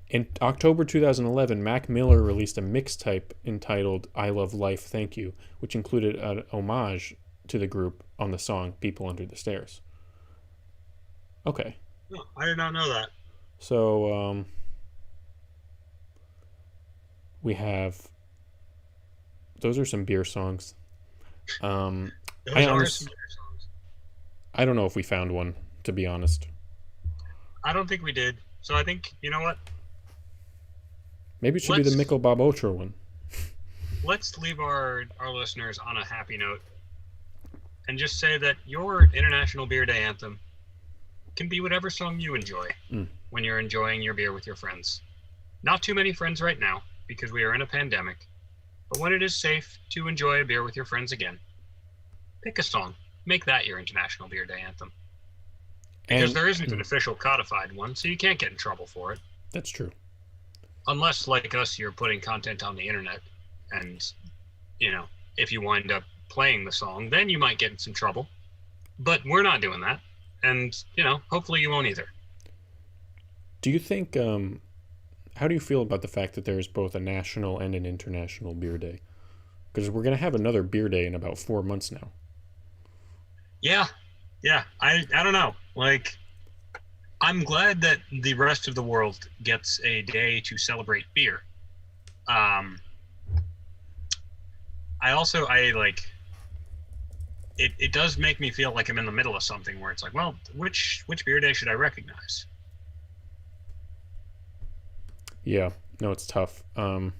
in October 2011, Mac Miller released a mixtape entitled I Love Life, Thank You, which included an homage to the group on the song People Under the Stairs. Okay, Oh, I did not know that. so we have those are some beer songs. Um, I Those are some honest, beer songs. I don't know if we found one, to be honest. I don't think we did. So I think, you know what? Maybe it should be the Let's Mickle Bob Ultra one. let's leave our listeners on a happy note and just say that your International Beer Day anthem can be whatever song you enjoy Mm. when you're enjoying your beer with your friends. Not too many friends right now because we are in a pandemic, but when it is safe to enjoy a beer with your friends again, pick a song. Make that your International Beer Day anthem. Because And there isn't an official codified one, so you can't get in trouble for it. that's true. Unless, like us, you're putting content on the internet, and, if you wind up playing the song, then you might get in some trouble. But we're not doing that, and, hopefully you won't either. Do you think? How do you feel about the fact that there's both a national and an international beer day? Because we're gonna have another beer day in about 4 months now. Yeah, yeah, I don't know. Like, I'm glad that the rest of the world gets a day to celebrate beer. Um, I like it does make me feel like I'm in the middle of something where it's like, well, which beer day should I recognize? Yeah, no, it's tough. I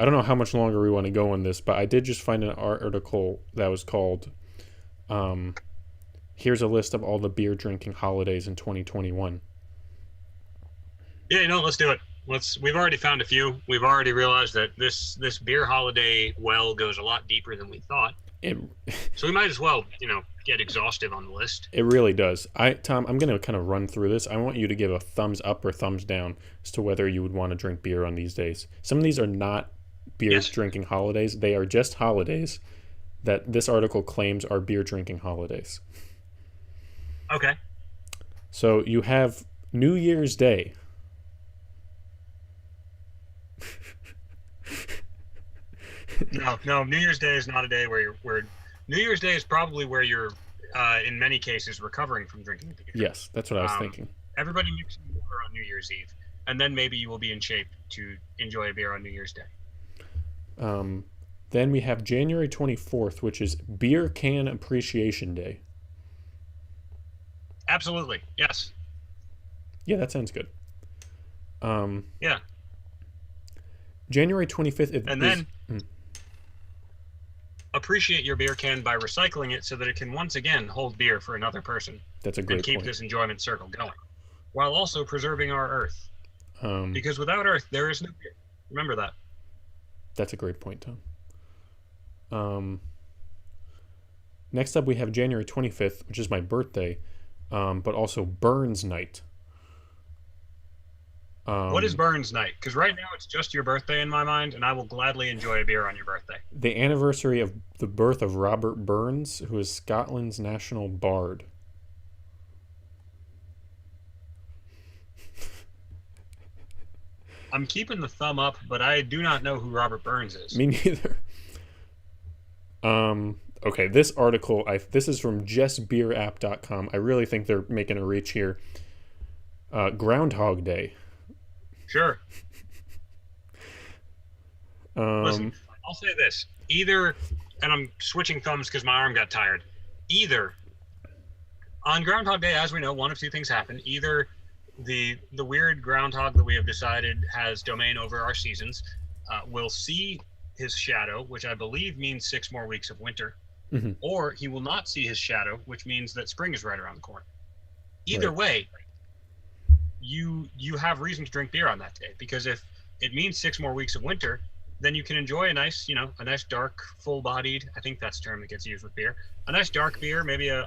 don't know how much longer we want to go on this, but I did just find an article that was called um, "Here's a list of all the beer drinking holidays in 2021." Yeah, let's do it. We've already found a few. We've already realized that this beer holiday well goes a lot deeper than we thought. It So we might as well, get exhaustive on the list. it really does. Tom, I'm gonna kind of run through this. I want you to give a thumbs up or thumbs down as to whether you would want to drink beer on these days. Some of these are not beer Yes. drinking holidays; they are just holidays that this article claims are beer drinking holidays. Okay. So you have New Year's Day. No. New Year's Day is not a day where New Year's Day is probably where you're, in many cases, recovering from drinking beer. Yes, that's what I was Um, thinking. Everybody mix water on New Year's Eve, and then maybe you will be in shape to enjoy a beer on New Year's Day. Um, then we have January 24th, which is Beer Can Appreciation Day. Absolutely, yes, Yeah, that sounds good. Um, yeah. January 25th And then appreciate your beer can by recycling it so that it can once again hold beer for another person that's a and great keep point. this enjoyment circle going, while also preserving our Earth. Um, Because without Earth, there is no beer. Remember that. that's a great point, Tom. Next up, we have January 25th, which is my birthday, but also Burns Night. What is Burns Night? Because right now it's just your birthday in my mind, and I will gladly enjoy a beer on your birthday. The anniversary of the birth of Robert Burns, who is Scotland's national bard. I'm keeping the thumb up, but I do not know who Robert Burns is. Me neither. Okay, this article, this is from justbeerapp.com. I really think they're making a reach here. Groundhog Day. Sure. Listen, I'll say this. Either, and I'm switching thumbs because my arm got tired. Either, on Groundhog Day, as we know, one of two things happen. Either the weird groundhog that we have decided has domain over our seasons will see his shadow, which I believe means 6 more weeks of winter, Hmm. or he will not see his shadow, which means that spring is right around the corner. Either Right. way, you have reason to drink beer on that day, because if it means 6 more weeks of winter, then you can enjoy a nice, a nice dark, full-bodied. I think that's the term that gets used with beer. A nice dark beer, maybe a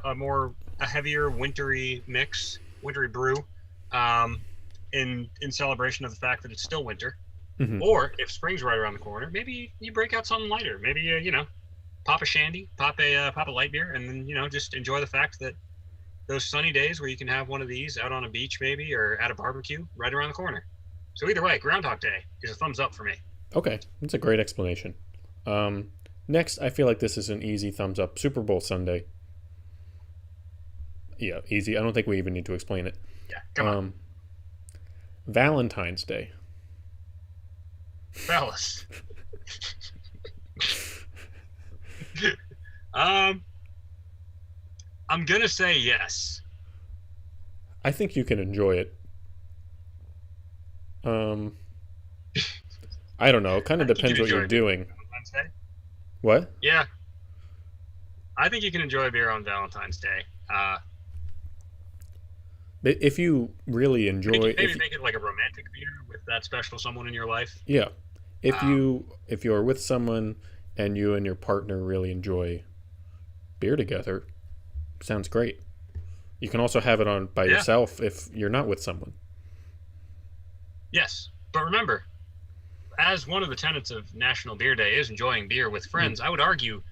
heavier wintry mix, wintry brew, um, in celebration of the fact that it's still winter. Hmm. Or if spring's right around the corner, maybe you break out something lighter. Maybe pop a shandy, pop a light beer, and then just enjoy the fact that those sunny days where you can have one of these out on a beach maybe, or at a barbecue right around the corner. So either way, Groundhog Day is a thumbs up for me. Okay, that's a great explanation. Um, Next, I feel like this is an easy thumbs up. Super Bowl Sunday. Yeah, easy. I don't think we even need to explain it. Yeah, come on, Um, Valentine's Day. fellas. um, I'm gonna say yes. I think you can enjoy it. Um, I don't know. It kind I of think you depends can what you're enjoy beer doing. on Valentine's Day. What? Yeah, I think you can enjoy beer on Valentine's Day. If you really enjoy, Maybe make it like a romantic beer with that special someone in your life. yeah, Um, if you're with someone and you and your partner really enjoy beer together, sounds great. You can also have it on by yeah, yourself if you're not with someone. yes. But remember, as one of the tenets of National Beer Day is enjoying beer with Mm, friends, I would argue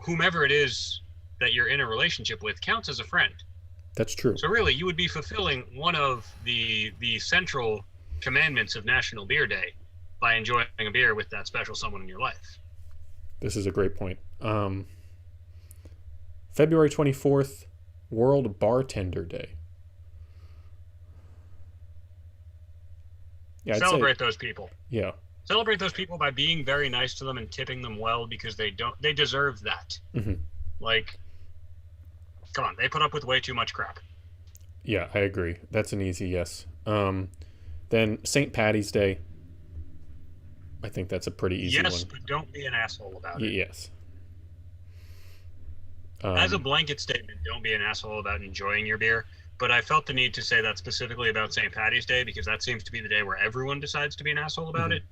whomever it is that you're in a relationship with counts as a friend. that's true. So really, you would be fulfilling one of the central commandments of National Beer Day by enjoying a beer with that special someone in your life. This is a great point. February 24th, World Bartender Day. Yeah, I'd say Celebrate those people. yeah. Celebrate those people by being very nice to them and tipping them well, because they deserve that. Hmm. Like, come on, they put up with way too much crap. Yeah, I agree. That's an easy yes. Then St. Patty's Day. I think that's a pretty easy Yes, one. but don't be an asshole about it. Yes. As a Um, blanket statement, don't be an asshole about enjoying your beer. But I felt the need to say that specifically about St. Patty's Day, because that seems to be the day where everyone decides to be an asshole about mhm. it.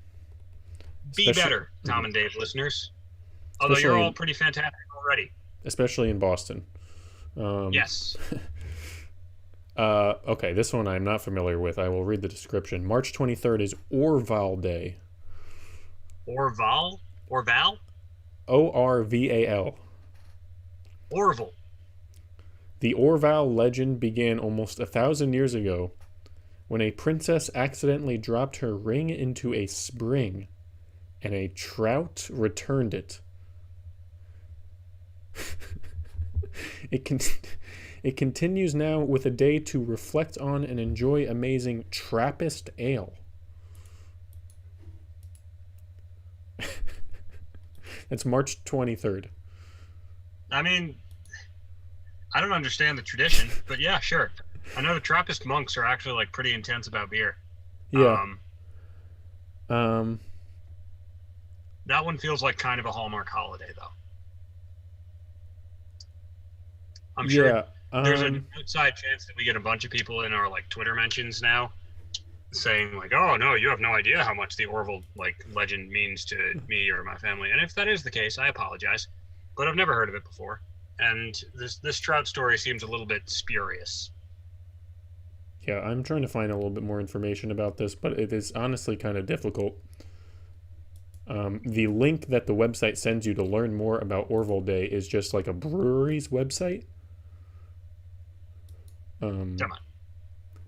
Be Especially, better, Tom mhm. and Dave listeners. Although you're especially all in pretty fantastic already. especially in Boston. Um, Yes. okay, this one I'm not familiar with. I will read the description. March 23rd is Orval Day. Orval? Orval? Orval. Orval. The Orval legend began almost 1,000 years ago when a princess accidentally dropped her ring into a spring and a trout returned it. It can. It continues now with a day to reflect on and enjoy amazing Trappist ale. That's March 23rd. I mean, I don't understand the tradition, but yeah, sure. I know the Trappist monks are actually like pretty intense about beer. Yeah. Um, Um, that one feels like kind of a Hallmark holiday, though. I'm sure yeah. there's an outside chance that we get a bunch of people in our like Twitter mentions now saying like, "Oh no, you have no idea how much the Orville like legend means to me or my family." And if that is the case, I apologize, but I've never heard of it before. And this trout story seems a little bit spurious. Yeah, I'm trying to find a little bit more information about this, but it is honestly kind of difficult. The link that the website sends you to learn more about Orville Day is just like a brewery's website. Um, Come on,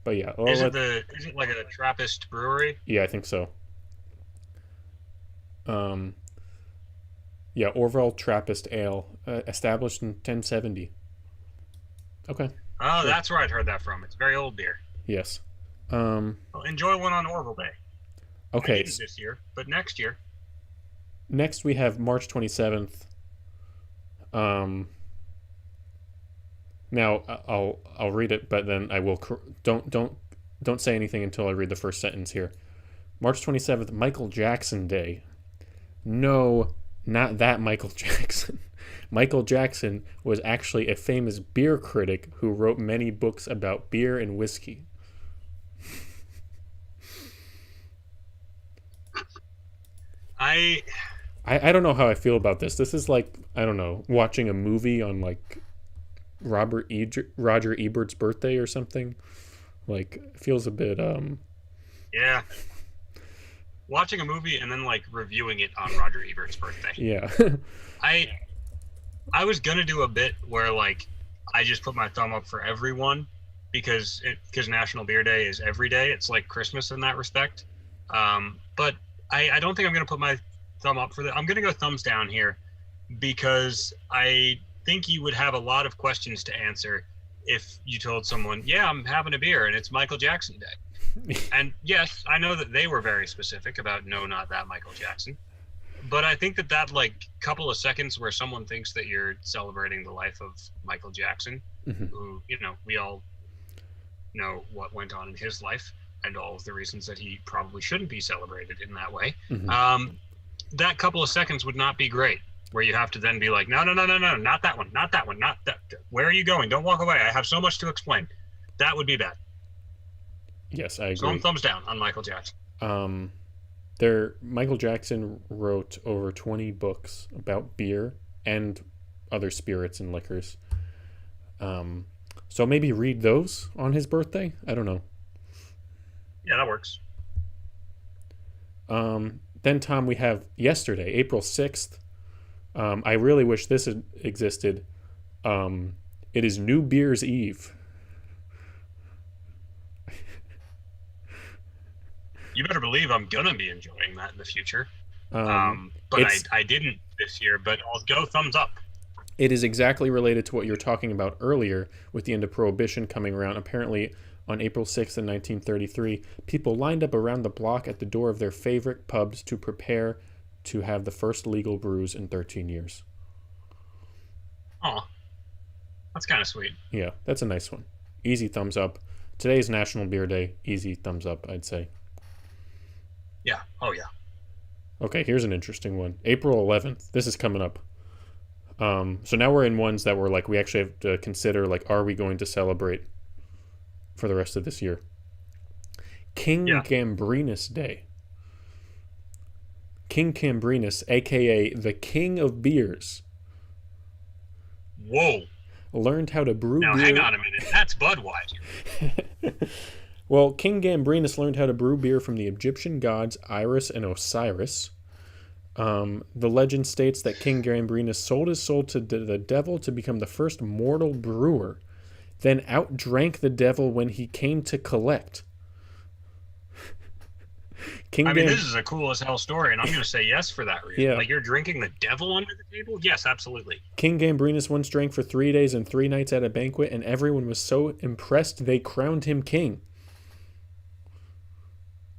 but yeah, is it like a Trappist brewery? yeah, I think so. Um, yeah, Orville Trappist Ale, established in 1070. Okay, Oh, sure. that's where I'd heard that from. It's very old beer. Yes. Um, Well, enjoy one on Orville Day. I okay. didn't this year, but next year. Next we have March 27th. Um, Now I'll read it, but then I will don't say anything until I read the first sentence here. March 27th, Michael Jackson Day. No, not that Michael Jackson. Michael Jackson was actually a famous beer critic who wrote many books about beer and whiskey. I I don't know how I feel about this. This is like, I don't know, watching a movie on like Roger Ebert's birthday or something. Like, it feels a bit, yeah, watching a movie and then like reviewing it on Roger Ebert's birthday. yeah. I I was gonna do a bit where like I just put my thumb up for everyone because National Beer Day is every day. It's like Christmas in that respect. But I don't think I'm gonna put my thumb up for that. I'm gonna go thumbs down here because I think you would have a lot of questions to answer if you told someone, "Yeah, I'm having a beer and it's Michael Jackson Day." And yes, I know that they were very specific about no, not that Michael Jackson. But I think that like couple of seconds where someone thinks that you're celebrating the life of Michael Jackson, Mhm. who, we all know what went on in his life and all of the reasons that he probably shouldn't be celebrated in that way. Mhm. That couple of seconds would not be great, where you have to then be like, no, no, no, no, no, not that one, not that one, not that. Where are you going? Don't walk away. I have so much to explain. That would be bad. Yes, I So I'm agree. thumbs down on Michael Jackson. Um, Michael Jackson wrote over 20 books about beer and other spirits and liquors. Um, so maybe read those on his birthday. I don't know. Yeah, that works. Then Tom, we have yesterday, April 6th. I really wish this had existed. Um, it is New Beer's Eve. You better believe I'm gonna be enjoying that in the future. Um, But I it's I didn't this year, but I'll go thumbs up. it is exactly related to what you were talking about earlier with the end of Prohibition coming around. Apparently, on April 6th in 1933, people lined up around the block at the door of their favorite pubs to prepare to have the first legal brews in 13 years. Oh, that's kind of sweet. Yeah, that's a nice one. Easy thumbs up. Today is National Beer Day. Easy thumbs up, I'd say. Yeah. Oh yeah. Okay, here's an interesting one. April 11th. This is coming up. So now we're in ones that were like, we actually have to consider, like, are we going to celebrate for the rest of this year? King Yeah. Gambrinus Day. King Gambrinus, aka the King of Beers, Whoa. learned how to brew Now hang beer. on a minute. That's Budweiser. Well, King Gambrinus learned how to brew beer from the Egyptian gods Iris and Osiris. The legend states that King Gambrinus sold his soul to the devil to become the first mortal brewer, then outdrank the devil when he came to collect. I King mean, Gam- this is a cool as hell story, and I'm going to say yes for that reason. yeah. Like, you're drinking the devil under the table? Yes, absolutely. King Gambrinus once drank for 3 days and 3 nights at a banquet, and everyone was so impressed they crowned him king.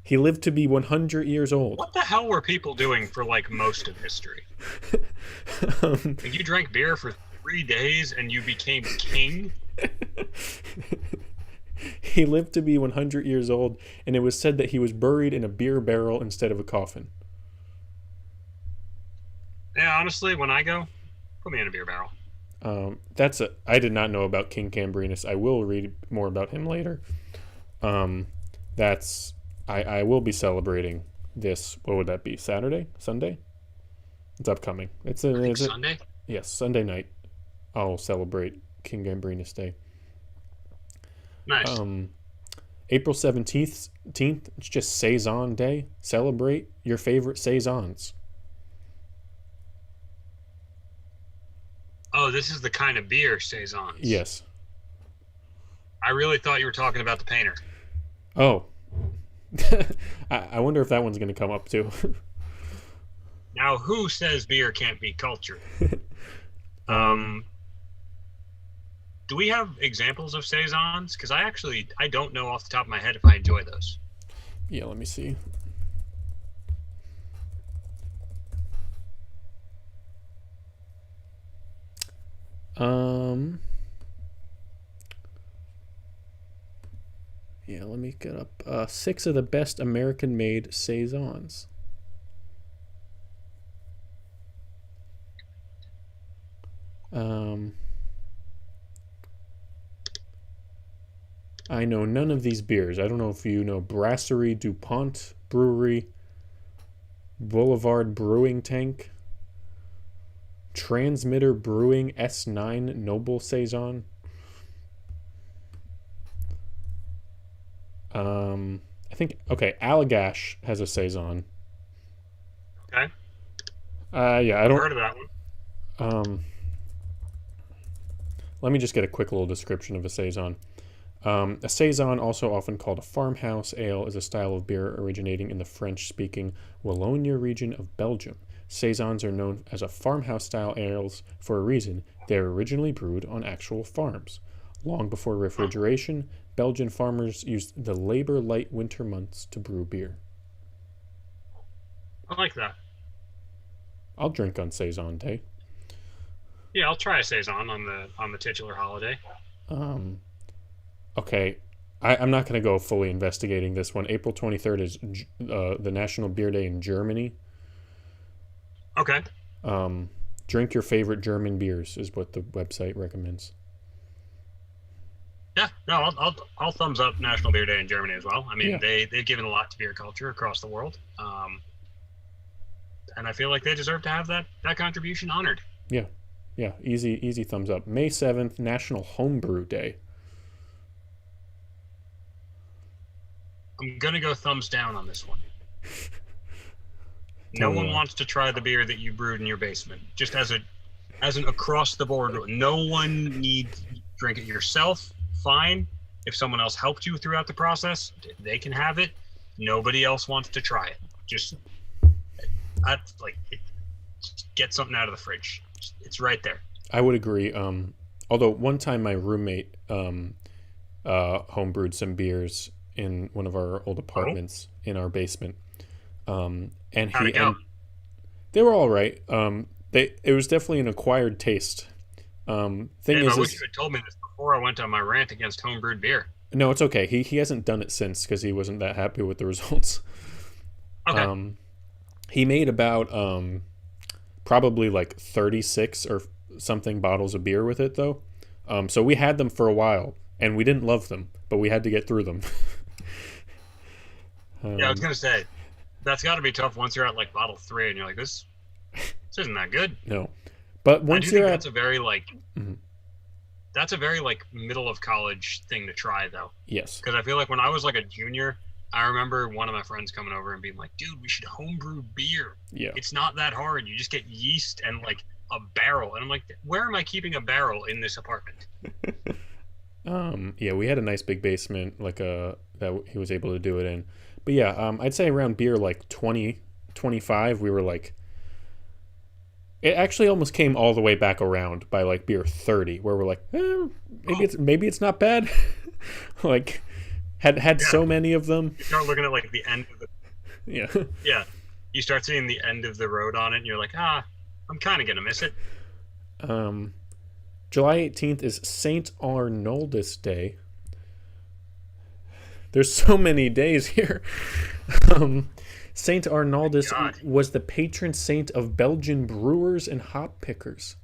He lived to be 100 years old. What the hell were people doing for, like, most of history? um, Like, you drank beer for 3 days and you became king? he lived to be 100 years old, and it was said that he was buried in a beer barrel instead of a coffin. Yeah, honestly, when I go, put me in a beer barrel. I did not know about King Gambrinus. I will read more about him later. Um, that's I will be celebrating this. What would that be? Saturday, Sunday? It's upcoming. I think Sunday? Yes, Sunday night. I'll celebrate King Gambrinus Day. Nice. Um, April 17th. It's just Saison Day. Celebrate your favorite saisons. Oh, this is the kind of beer, Saisons. Yes. I really thought you were talking about the painter. Oh. I wonder if that one's going to come up too. Now, who says beer can't be cultured? um, Do we have examples of Saisons? Because I don't know off the top of my head if I enjoy those. yeah, let me see. Um, yeah, let me get up 6 of the best American-made saisons. Um, I know none of these beers. I don't know if you know Brasserie DuPont Brewery, Boulevard Brewing Tank, Transmitter Brewing S9 Noble Saison. I think okay. Allagash has a saison. Okay, Yeah, I never don't. heard of that one. Um, Let me just get a quick little description of a saison. A saison, also often called a farmhouse ale, is a style of beer originating in the French-speaking Wallonia region of Belgium. Saisons are known as a farmhouse-style ales for a reason. They were originally brewed on actual farms. Long before Huh, refrigeration, Belgian farmers used the labor-light winter months to brew beer. I like that. I'll drink on Saison Day. Yeah, I'll try a saison on the titular holiday. Um, okay, I'm not going to go fully investigating this one. April 23rd is the National Beer Day in Germany. Okay. Um, Drink your favorite German beers is what the website recommends. Yeah, no, I'll thumbs up National Beer Day in Germany as well. I mean, Yeah, they've given a lot to beer culture across the world, and I feel like they deserve to have that contribution honored. yeah, yeah. Easy thumbs up. May 7th, National Homebrew Day. I'm gonna go thumbs down on this one. Tell No me one why. wants to try the beer that you brewed in your basement. Just as an across the board rule. No one needs drink it yourself. Fine. If someone else helped you throughout the process, they can have it. Nobody else wants to try it. Just I, like it, get something out of the fridge. It's right there. I would agree. Although one time my roommate homebrewed some beers in one of our old Oh, apartments in our basement. And how'd he it go? and they were all right. They it was definitely an acquired taste. Thing Damn, I wish is you had told me this before I went on my rant against homebrewed beer. no, it's okay. He hasn't done it since because he wasn't that happy with the results. Okay. Um, he made about probably like 36 or something bottles of beer with it though. So we had them for a while and we didn't love them, but we had to get through them. Yeah, I was um, gonna say that's got to be tough once you're at like bottle three and you're like this isn't that good. no, but I once do you're think at mhm, that's a very like middle of college thing to try though, yes, because I feel like when I was like a junior, I remember one of my friends coming over and being like, "Dude, we should homebrew beer. yeah, It's not that hard. You just get yeast and like a barrel." And I'm like, "Where am I keeping a barrel in this apartment?" yeah, we had a nice big basement like that he was able to do it in. But yeah, I'd say around beer like 20, 25, we were like it actually almost came all the way back around by like beer 30 where we're like Oh, maybe it's not bad. Like had yeah. so many of them. You start looking at like the end of the Yeah. yeah. You start seeing the end of the road on it, and you're like, I'm kind of gonna miss it. um July 18th is Saint Arnoldus Day. There's so many days here. um Saint Arnoldus God, was the patron saint of Belgian brewers and hop pickers.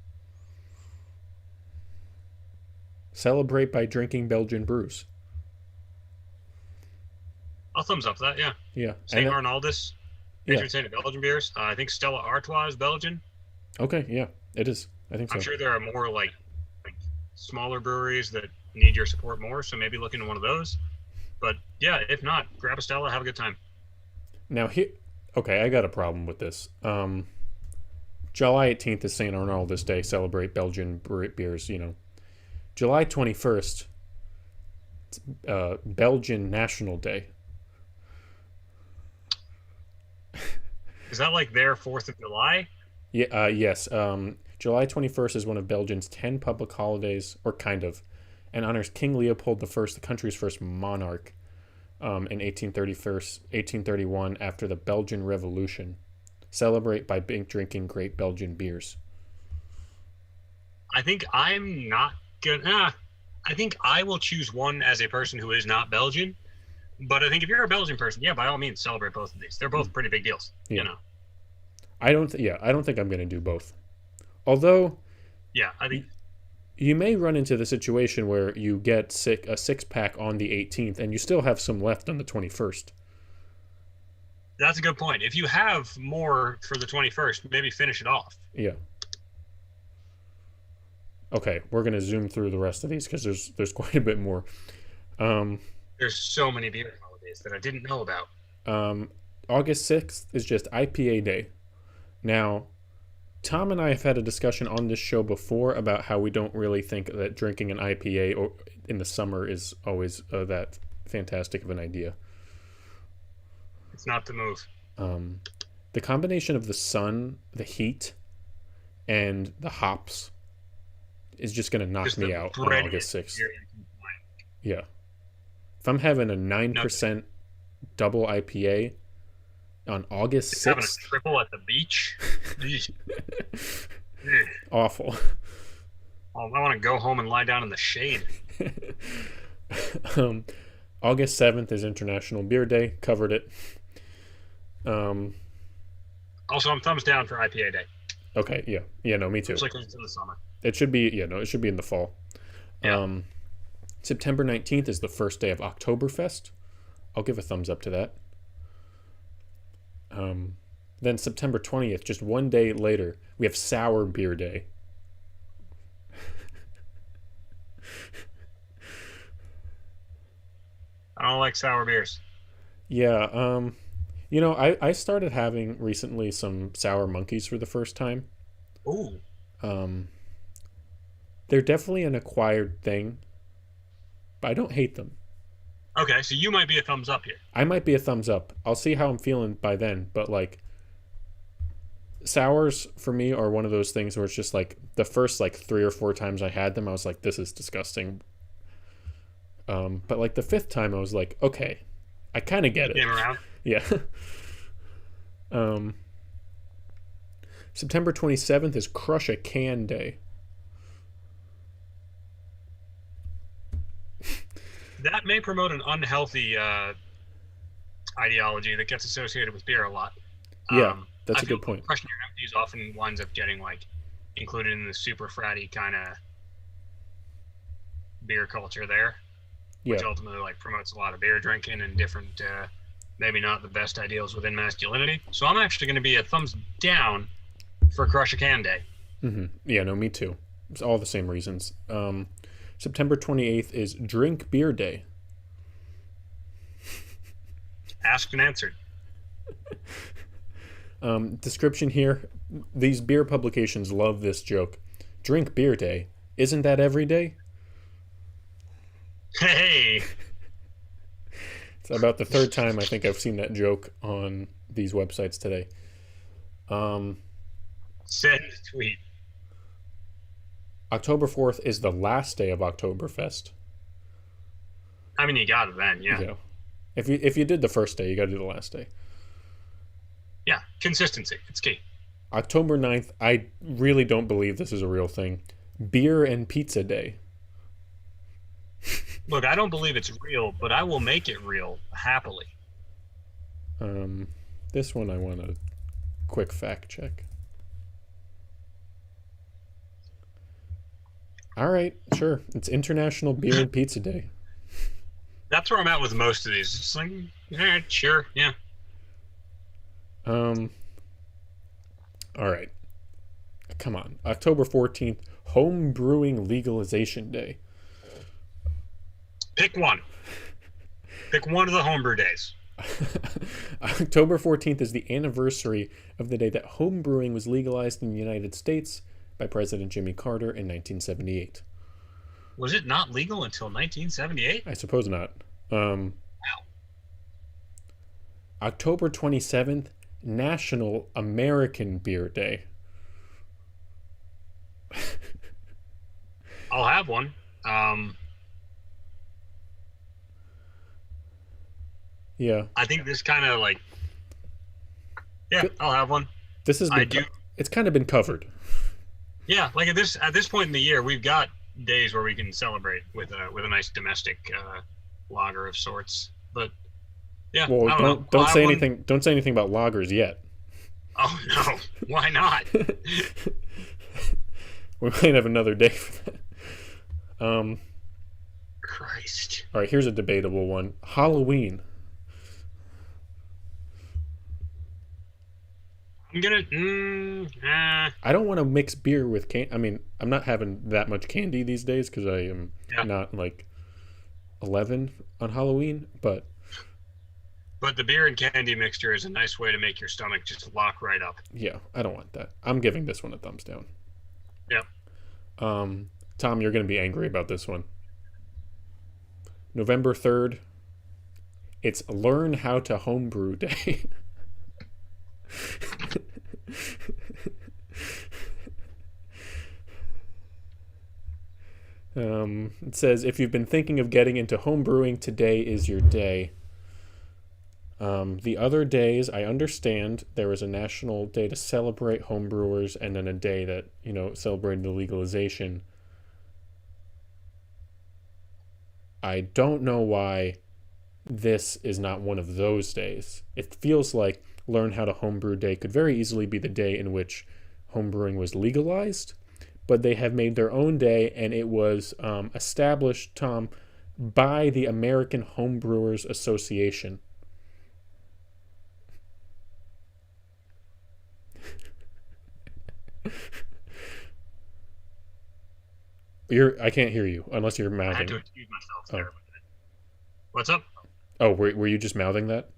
Celebrate by drinking Belgian brews. I'll thumbs up that. Yeah, Yeah, and Saint Arnaldus, yeah, patron saint of Belgian beers. I think Stella Artois is Belgian. okay, yeah, it is. I think I'm so. sure there are more like smaller breweries that need your support more, so maybe look into one of those. But yeah, if not, grab a Stella, have a good time. Now here, okay, I got a problem with this. July 18th is Saint Arnoldus Day. Celebrate Belgian beers. You know, July 21st, Belgian National Day. Is that like their Fourth of July? Yeah, yes. July 21st is one of Belgium's 10 public holidays, or kind of, and honors King Leopold I, the country's first monarch, in 1831 after the Belgian Revolution. Celebrate by drinking great Belgian beers. I think I'm not gonna. I think I will choose one as a person who is not Belgian. But I think if you're a Belgian person, yeah, by all means, celebrate both of these. They're both pretty big deals, Yeah, I don't. Yeah, I don't think I'm gonna do both. Although, yeah, I think You may run into the situation where you get a six pack on the 18th and you still have some left on the 21st. that's a good point. If you have more for the 21st, maybe finish it off. Yeah. Okay, we're gonna zoom through the rest of these because there's quite a bit more. Um, There's so many beer holidays that I didn't know about. um, August 6th is just IPA Day. Now, Tom and I have had a discussion on this show before about how we don't really think that drinking an IPA or in the summer is always that fantastic of an idea. It's not the move. Um, the combination of the sun, the heat, and the hops is just going to knock Just me the out on bread August 6th. beer. Yeah. If I'm having a No, 9% double IPA on August just having a 6th, triple at the beach. Eesh. awful. Oh, I want to go home and lie down in the shade. um, August 7th is International Beer Day. Covered it. Also, I'm thumbs down for IPA Day. Okay, yeah. Yeah, no, me too. It's like it's in the summer. It should be, yeah, no, it should be in the fall. Yeah. September 19th is the first day of Oktoberfest. I'll give a thumbs up to that. Then September 20th, just one day later, we have Sour Beer Day. I don't like sour beers. Yeah, I started having recently some Sour Monkeys for the first time. Ooh. Um, they're definitely an acquired thing, but I don't hate them. Okay, so you might be a thumbs up here. I might be a thumbs up. I'll see how I'm feeling by then, but like sours for me are one of those things where it's just like the first like 3 or 4 times I had them, I was like, this is disgusting. But like the fifth time, I was like, okay, I kind of get it. Came around. Yeah. um, September 27th is Crush a Can Day. That may promote an unhealthy ideology that gets associated with beer a lot. Yeah, that's I a feel good point. Crushing your empties often winds up getting like included in the super fratty kind of beer culture there, which Yeah. ultimately like promotes a lot of beer drinking and different, maybe not the best ideals within masculinity. So I'm actually going to be a thumbs down for Crush a Can Day. Yeah, no, me too. It's all the same reasons. September 28th is Drink Beer Day. Asked and answered. Description here. These beer publications love this joke. Drink Beer Day. Isn't that every day? Hey, It's about the third time I think I've seen that joke on these websites today. send tweet. October 4th is the last day of Oktoberfest. I mean, you got it then, yeah. Yeah. If you did the first day, you got to do the last day. Yeah, consistency. It's key. October 9th, I really don't believe this is a real thing. Beer and Pizza Day. Look, I don't believe it's real, but I will make it real happily. This one I want a quick fact check. All right, sure. It's International Beer and Pizza Day. That's where I'm at with most of these. It's like, all right, sure, yeah. All right. Come on. October 14th, Home Brewing Legalization Day. Pick one. Pick one of the homebrew days. October 14th is the anniversary of the day that home brewing was legalized in the United States by President Jimmy Carter in 1978. Was it not legal until 1978? I suppose not. October 27th, National American Beer Day. I'll have one. Yeah. I think this kind of like, yeah, I'll have one. This has been it's kind of been covered. Yeah, like at this point in the year, we've got days where we can celebrate with a nice domestic lager of sorts. But yeah, Well, I don't know. don't say anything. Don't say anything about lagers yet. Oh no, why not? We might have another day for that. Um, Christ. all right, here's a debatable one. Halloween. I'm gonna. I don't want to mix beer with can. I mean, I'm not having that much candy these days because I am Yeah. not like 11 on Halloween. But But the beer and candy mixture is a nice way to make your stomach just lock right up. yeah, I don't want that. I'm giving this one a thumbs down. Yep. Tom, you're going to be angry about this one. November 3rd. It's Learn How to Homebrew Day. It says, if you've been thinking of getting into homebrewing, today is your day. The other days, I understand there was a national day to celebrate homebrewers and then a day that, celebrated the legalization. I don't know why this is not one of those days. It feels like Learn How to Homebrew Day could very easily be the day in which homebrewing was legalized, but they have made their own day, and it was established, Tom, by the American Homebrewers Association. I can't hear you unless you're I had mouthing. to excuse myself Oh, there. What's up? oh, were you just mouthing that?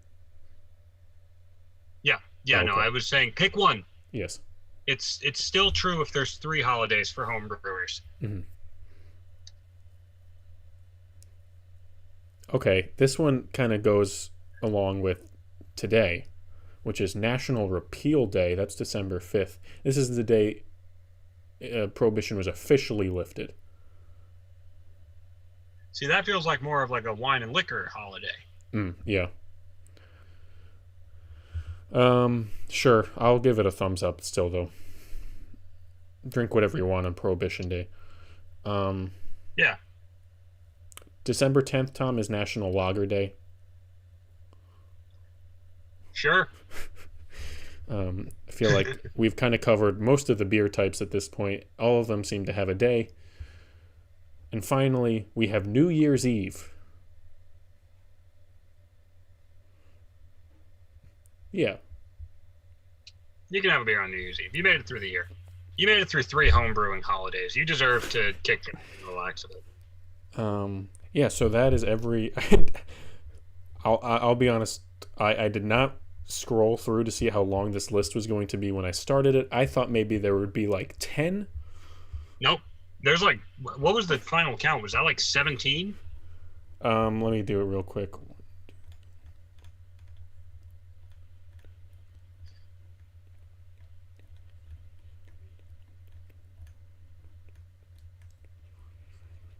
Yeah. Oh, Yeah. No, okay. I was saying pick one. Yes. It's still true if there's 3 holidays for homebrewers. Hmm. Okay, this one kind of goes along with today, which is National Repeal Day. That's December 5th. This is the day Prohibition was officially lifted. See, that feels like more of like a wine and liquor holiday. Yeah. Sure. I'll give it a thumbs up still, though. Drink whatever you want on Prohibition Day. Yeah. December 10th, Tom, is National Lager Day. Sure. I feel like we've kind of covered most of the beer types at this point. All of them seem to have a day. And finally, we have New Year's Eve. Yeah. You can have a beer on New Year's Eve. You made it through the year. You made it through 3 homebrewing holidays. You deserve to kick back and relax a bit. Yeah, so that is every. I'll be honest. I did not scroll through to see how long this list was going to be when I started it. I thought maybe there would be like 10. Nope. There's like, what was the final count? Was that like 17? Let me do it real quick.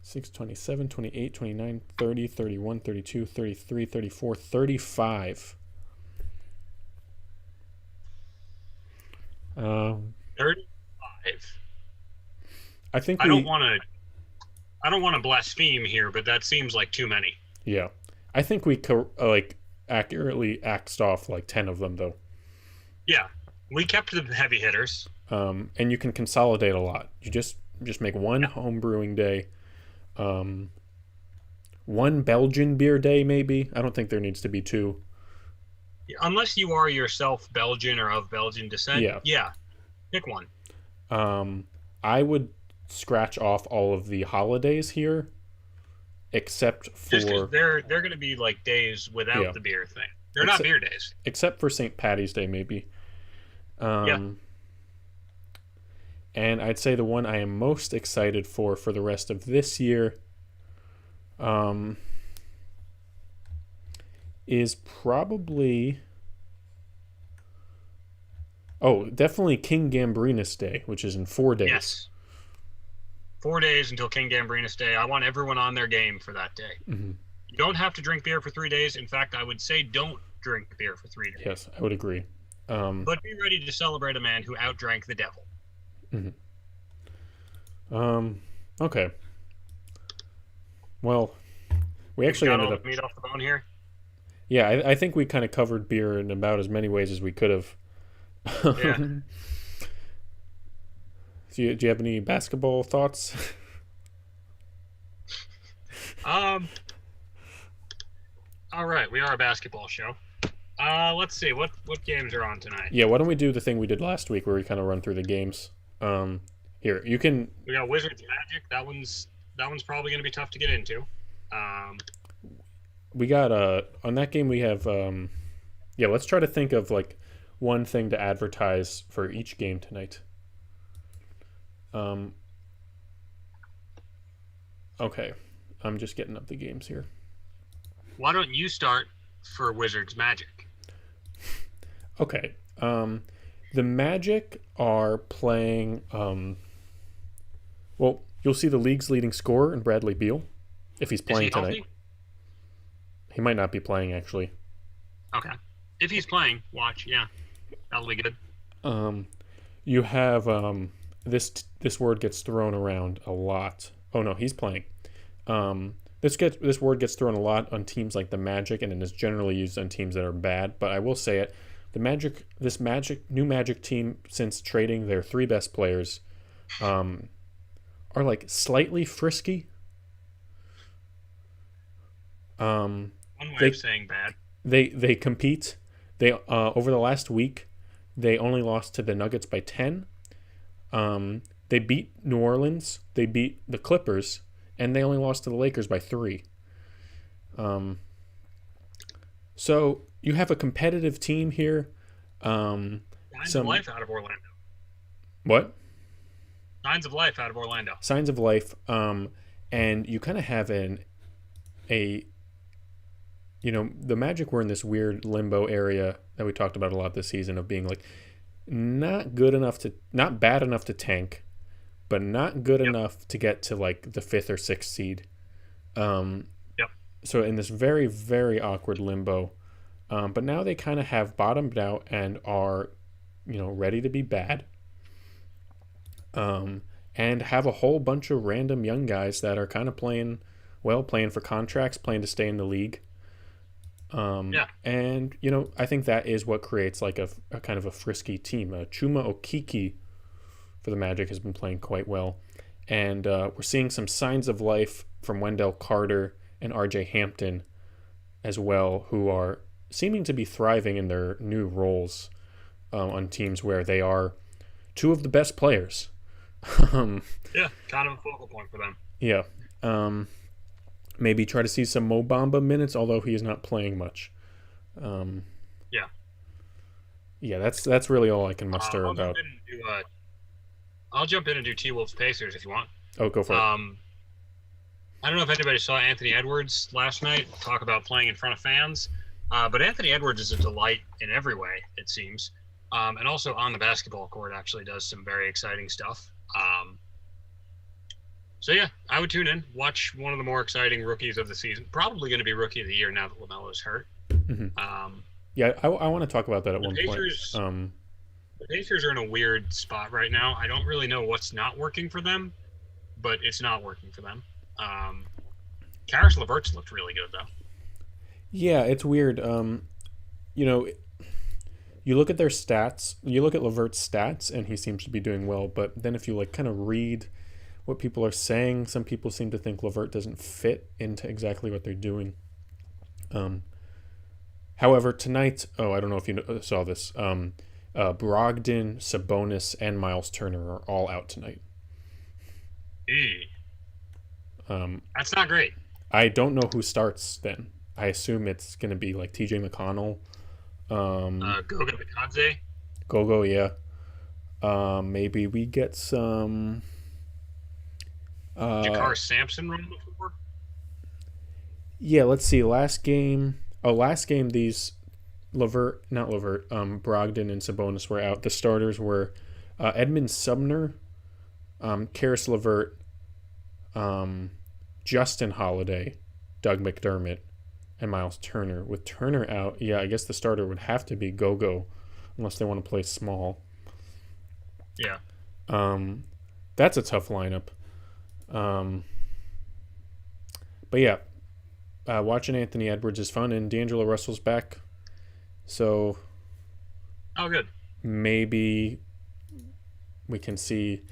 6, 27, 28, 29, 30, 31, 32, 33, 34, 35. 35. I think I don't want to blaspheme here, but that seems like too many. Yeah. I think we accurately axed off like 10 of them though. Yeah. We kept the heavy hitters. And you can consolidate a lot. You just make one home brewing day. One Belgian beer day maybe. I don't think there needs to be 2. Unless you are yourself Belgian or of Belgian descent. Yeah. Pick one. I would scratch off all of the holidays here except for just because they're going to be like days without the beer thing. They're not beer days. Except for St. Patty's Day maybe. And I'd say the one I am most excited for the rest of this year is probably definitely King Gambrinus Day, which is in 4 days. Yes. 4 days until King Gambrinus Day. I want everyone on their game for that day. Mm-hmm. You don't have to drink beer for 3 days. In fact, I would say don't drink beer for 3 days. Yes, I would agree. But be ready to celebrate a man who outdrank the devil. Mm-hmm. Okay. Well, we actually ended up meat off the bone here. Yeah, I think we kind of covered beer in about as many ways as we could have. Yeah. Do you have any basketball thoughts? Um, all right, we are a basketball show. Let's see what games are on tonight. Yeah, why don't we do the thing we did last week where we kind of run through the games? Um, Here, you can. We got Wizards Magic. That one's probably going to be tough to get into. Um, We got on that game we have. Yeah, let's try to think of like one thing to advertise for each game tonight. Um, okay, I'm just getting up the games here. why don't you start for Wizards Magic? Okay. The Magic are playing. Well, you'll see the league's leading scorer in Bradley Beal if he's Is he playing tonight. healthy? He might not be playing actually. Okay. If he's playing, watch. Yeah, that'll be good. Um, you have this word gets thrown around a lot. Oh no, he's playing. This word gets thrown a lot on teams like the Magic, and it is generally used on teams that are bad. But I will say it: this new Magic team, since trading their three best players, are like slightly frisky. One way They of saying bad. they compete. They over the last week, they only lost to the Nuggets by 10. They beat New Orleans. They beat the Clippers, and they only lost to the Lakers by 3. So you have a competitive team here. Signs of life out of Orlando. What? Signs of life out of Orlando. Signs of life. And you kind of have a the Magic were in this weird limbo area that we talked about a lot this season of being like not bad enough to tank, but not good enough to get to like the 5th or 6th seed. Yep. So in this very, very awkward limbo. But now they kind of have bottomed out and are, ready to be bad. And have a whole bunch of random young guys that are kind of playing for contracts, playing to stay in the league. And, I think that is what creates like a kind of a frisky team. Chuma Okiki for the Magic has been playing quite well. And we're seeing some signs of life from Wendell Carter and RJ Hampton as well, who are seeming to be thriving in their new roles on teams where they are two of the best players. Yeah, kind of a focal point for them. Yeah. Maybe try to see some Mo Bamba minutes, although he is not playing much. Yeah. Yeah, that's really all I can muster about. I'll jump in and do T-Wolves Pacers if you want. Oh, go for it. I don't know if anybody saw Anthony Edwards last night talk about playing in front of fans, but Anthony Edwards is a delight in every way, it seems. And also on the basketball court actually does some very exciting stuff. So yeah, I would tune in, watch one of the more exciting rookies of the season. Probably going to be rookie of the year now that LaMelo's hurt. Mm-hmm. Yeah, I want to talk about that at one Pacers, point. The Pacers are in a weird spot right now. I don't really know what's not working for them, but it's not working for them. Karis LeVert's looked really good though. Yeah, it's weird. You look at their stats. You look at LeVert's stats, and he seems to be doing well. But then if you like kind of read what people are saying, some people seem to think LeVert doesn't fit into exactly what they're doing. However, tonight, I don't know if you saw this. Brogdon, Sabonis, and Miles Turner are all out tonight. That's not great. I don't know who starts then. I assume it's going to be like TJ McConnell. Goga Bitadze. Gogo, yeah. Maybe we get some... Jakar Sampson run before? Yeah, let's see. Last game, these Brogdon and Sabonis were out. The starters were Edmund Sumner, Karis LeVert, Justin Holiday, Doug McDermott, and Miles Turner. With Turner out, I guess the starter would have to be Gogo, unless they want to play small. Yeah. That's a tough lineup. But yeah, watching Anthony Edwards is fun, and D'Angelo Russell's back. So, good. Maybe we can see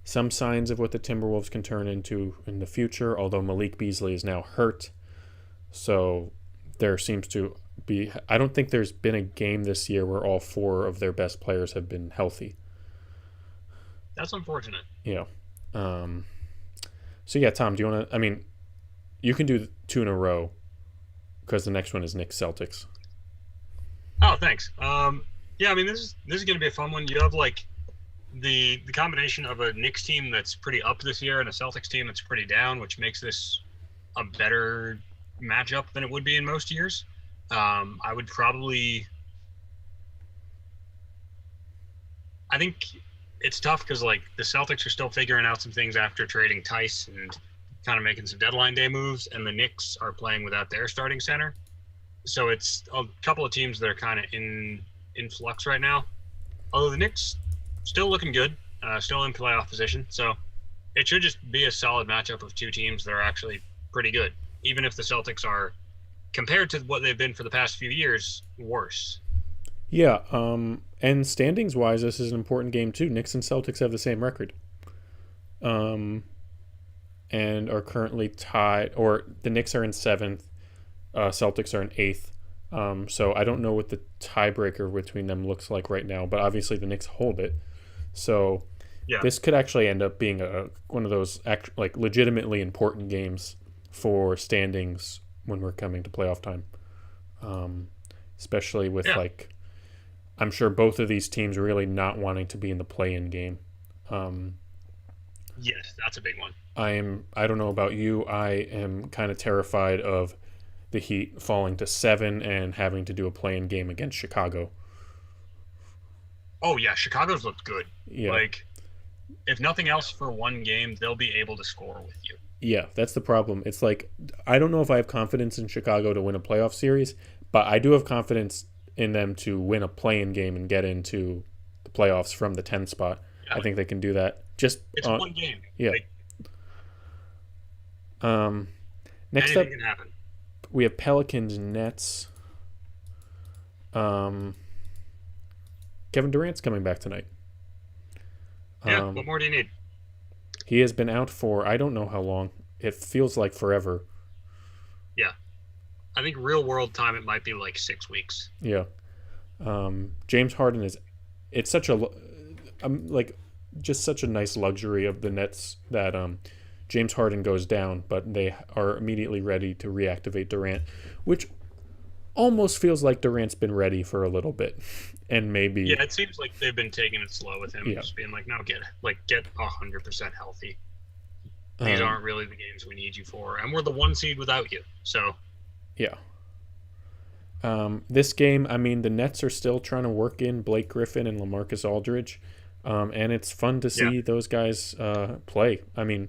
some signs of what the Timberwolves can turn into in the future, although Malik Beasley is now hurt. So there seems to be. I don't think there's been a game this year where all four of their best players have been healthy. That's unfortunate. Yeah. Um, so yeah, Tom, do you want to? I mean, you can do two in a row because the next one is Knicks Celtics. Oh, thanks. Yeah, I mean this is going to be a fun one. You have like the combination of a Knicks team that's pretty up this year and a Celtics team that's pretty down, which makes this a better matchup than it would be in most years. I would probably. I think it's tough because like the Celtics are still figuring out some things after trading Tice and kind of making some deadline day moves, and the Knicks are playing without their starting center. So it's a couple of teams that are kind of in flux right now. Although the Knicks still looking good, still in playoff position. So it should just be a solid matchup of two teams that are actually pretty good, even if the Celtics are, compared to what they've been for the past few years, worse. Yeah. And standings wise, this is an important game too. Knicks and Celtics have the same record. Um, and are currently tied, or the Knicks are in seventh, Celtics are in eighth. So I don't know what the tiebreaker between them looks like right now, but obviously the Knicks hold it. So Yeah. this could actually end up being one of those like legitimately important games for standings when we're coming to playoff time. Especially with Yeah. like, I'm sure both of these teams really not wanting to be in the play-in game. Um, Yes, that's a big one. I don't know about you. I am kind of terrified of the Heat falling to 7 and having to do a play-in game against Chicago. Oh yeah, Chicago's looked good. Yeah. Like, if nothing else, for one game, they'll be able to score with you. Yeah, that's the problem. It's like I don't know if I have confidence in Chicago to win a playoff series, but I do have confidence in them to win a play-in game and get into the playoffs from the 10 spot. Yeah, I think they can do that. Just it's one game. yeah. Like, Um, next up, anything can happen. we have Pelicans Nets. Um, Kevin Durant's coming back tonight. Yeah. What more do you need? He has been out for I don't know how long. It feels like forever. Yeah. I think real world time it might be like 6 weeks. Yeah. James Harden is. It's such a like just such a nice luxury of the Nets that James Harden goes down, but they are immediately ready to reactivate Durant, which almost feels like Durant's been ready for a little bit, and maybe Yeah, it seems like they've been taking it slow with him, Yeah. just being like, no, get 100% healthy. These um, aren't really the games we need you for, and we're the one seed without you. So yeah. This game, I mean, the Nets are still trying to work in Blake Griffin and LaMarcus Aldridge, and it's fun to see those guys play. I mean,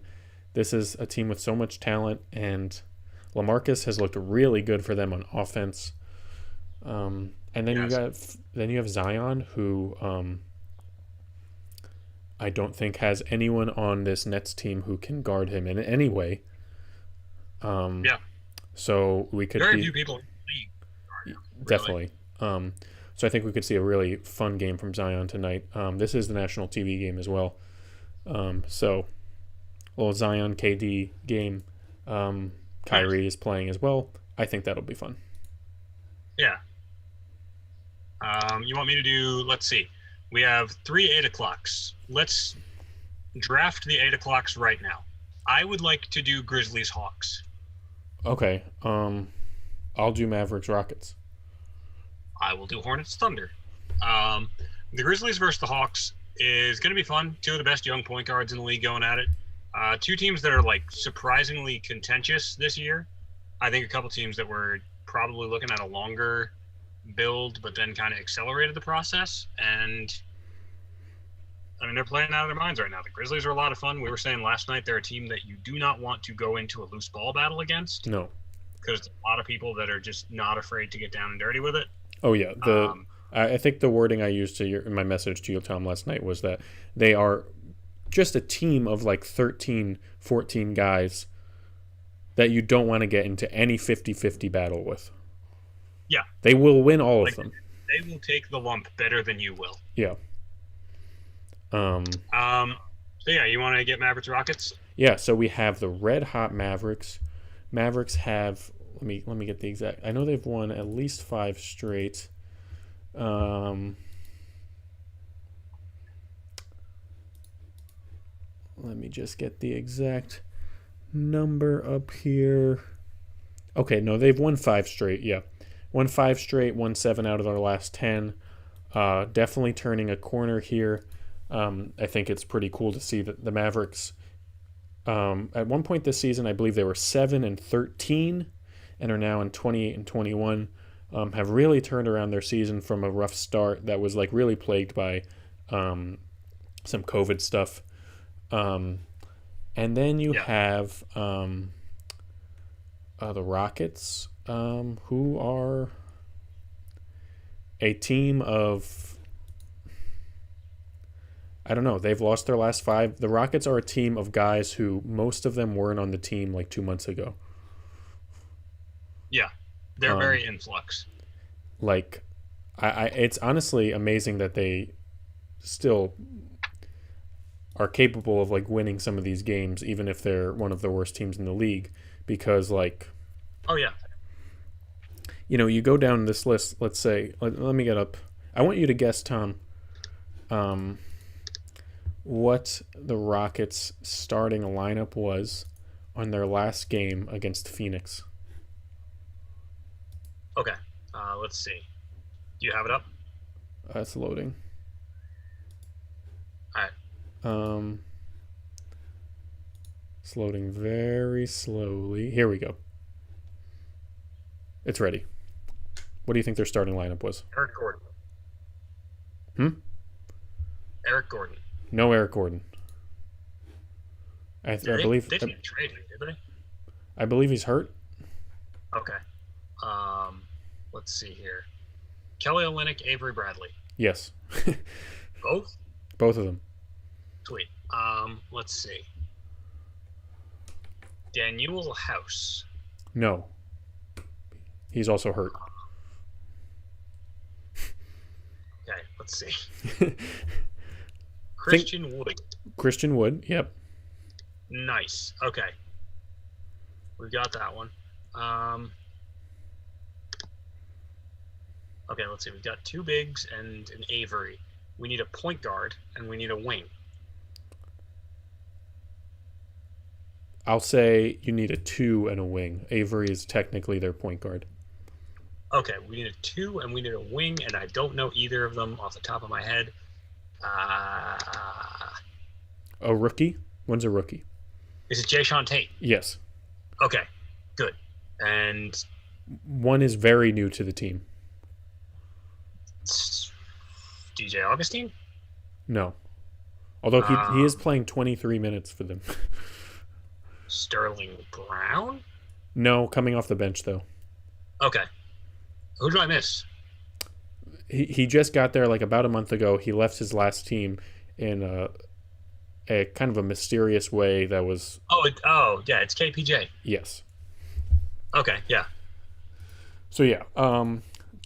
this is a team with so much talent, and LaMarcus has looked really good for them on offense. And then you have Zion, who I don't think has anyone on this Nets team who can guard him in any way. yeah, So we could very be few people in the league are, really. definitely. So I think we could see a really fun game from Zion tonight. This is the national TV game as well. So a little Zion KD game. Kyrie is playing as well. I think that'll be fun. Yeah. You want me to do? Let's see. We have 3 8 o'clocks. Let's draft the 8 o'clocks right now. I would like to do Grizzlies Hawks. Okay. I'll do Mavericks Rockets. I will do Hornets Thunder. The Grizzlies versus the Hawks is going to be fun. 2 of the best young point guards in the league going at it. 2 teams that are like surprisingly contentious this year. I think a couple teams that were probably looking at a longer build, but then kind of accelerated the process. And I mean, they're playing out of their minds right now. The Grizzlies are a lot of fun. We were saying last night they're a team that you do not want to go into a loose ball battle against. No. Because there's a lot of people that are just not afraid to get down and dirty with it. Oh yeah. I think the wording I used in my message to you, Tom, last night was that they are just a team of like 13, 14 guys that you don't want to get into any 50-50 battle with. Yeah. They will win all of them. They will take the lump better than you will. Yeah. So yeah, you want to get Mavericks Rockets? Yeah, so we have the red hot Mavericks. Mavericks have let me get the exact. I know they've won at least 5 straight. Um, Let me just get the exact number up here. Okay, no, they've won 5 straight. Yeah, won 5 straight. Won 7 out of their last 10. Definitely turning a corner here. I think it's pretty cool to see that the Mavericks. At one point this season, I believe they were 7-13, and are now in 28-21. Have really turned around their season from a rough start that was like really plagued by some COVID stuff. And then you Yeah. have the Rockets, who are a team of, I don't know. They've lost their last 5. The Rockets are a team of guys who most of them weren't on the team like 2 months ago. Yeah. They're Um, very influx. like, it's honestly amazing that they still are capable of like winning some of these games, even if they're one of the worst teams in the league. Because like, Oh yeah. you go down this list. Let's say, let me get up. I want you to guess, Tom, um, what the Rockets' starting lineup was on their last game against Phoenix. Okay. Let's see. Do you have it up? That's loading. All right. Um, it's loading very slowly. Here we go. It's ready. What do you think their starting lineup was? Eric Gordon. Hmm? Eric Gordon. No Eric Gordon. I Did believe they didn't trade him, did they? I believe he's hurt. Okay. Um, let's see here. Kelly Olynyk, Avery Bradley. Yes. Both? Both of them. Sweet. Let's see. Daniel House. No. He's also hurt. Okay, let's see. Christian Wood. Christian Wood. Yep. Nice. Okay. We got that one. Okay, let's see. We've got 2 bigs and an Avery. We need a point guard and we need a wing. I'll say you need a 2 and a wing. Avery is technically their point guard. Okay, we need a 2 and we need a wing, and I don't know either of them off the top of my head. Uh, A rookie? One's a rookie. is it Jayshawn Tate? Yes. Okay, good. And One is very new to the team. DJ Augustine? No. Although he is playing 23 minutes for them. Sterling Brown? No, coming off the bench though. Okay. Who do I miss? He just got there like about a month ago. He left his last team in a kind of a mysterious way that was. Oh, yeah, it's KPJ. Yes. Okay, yeah. So yeah,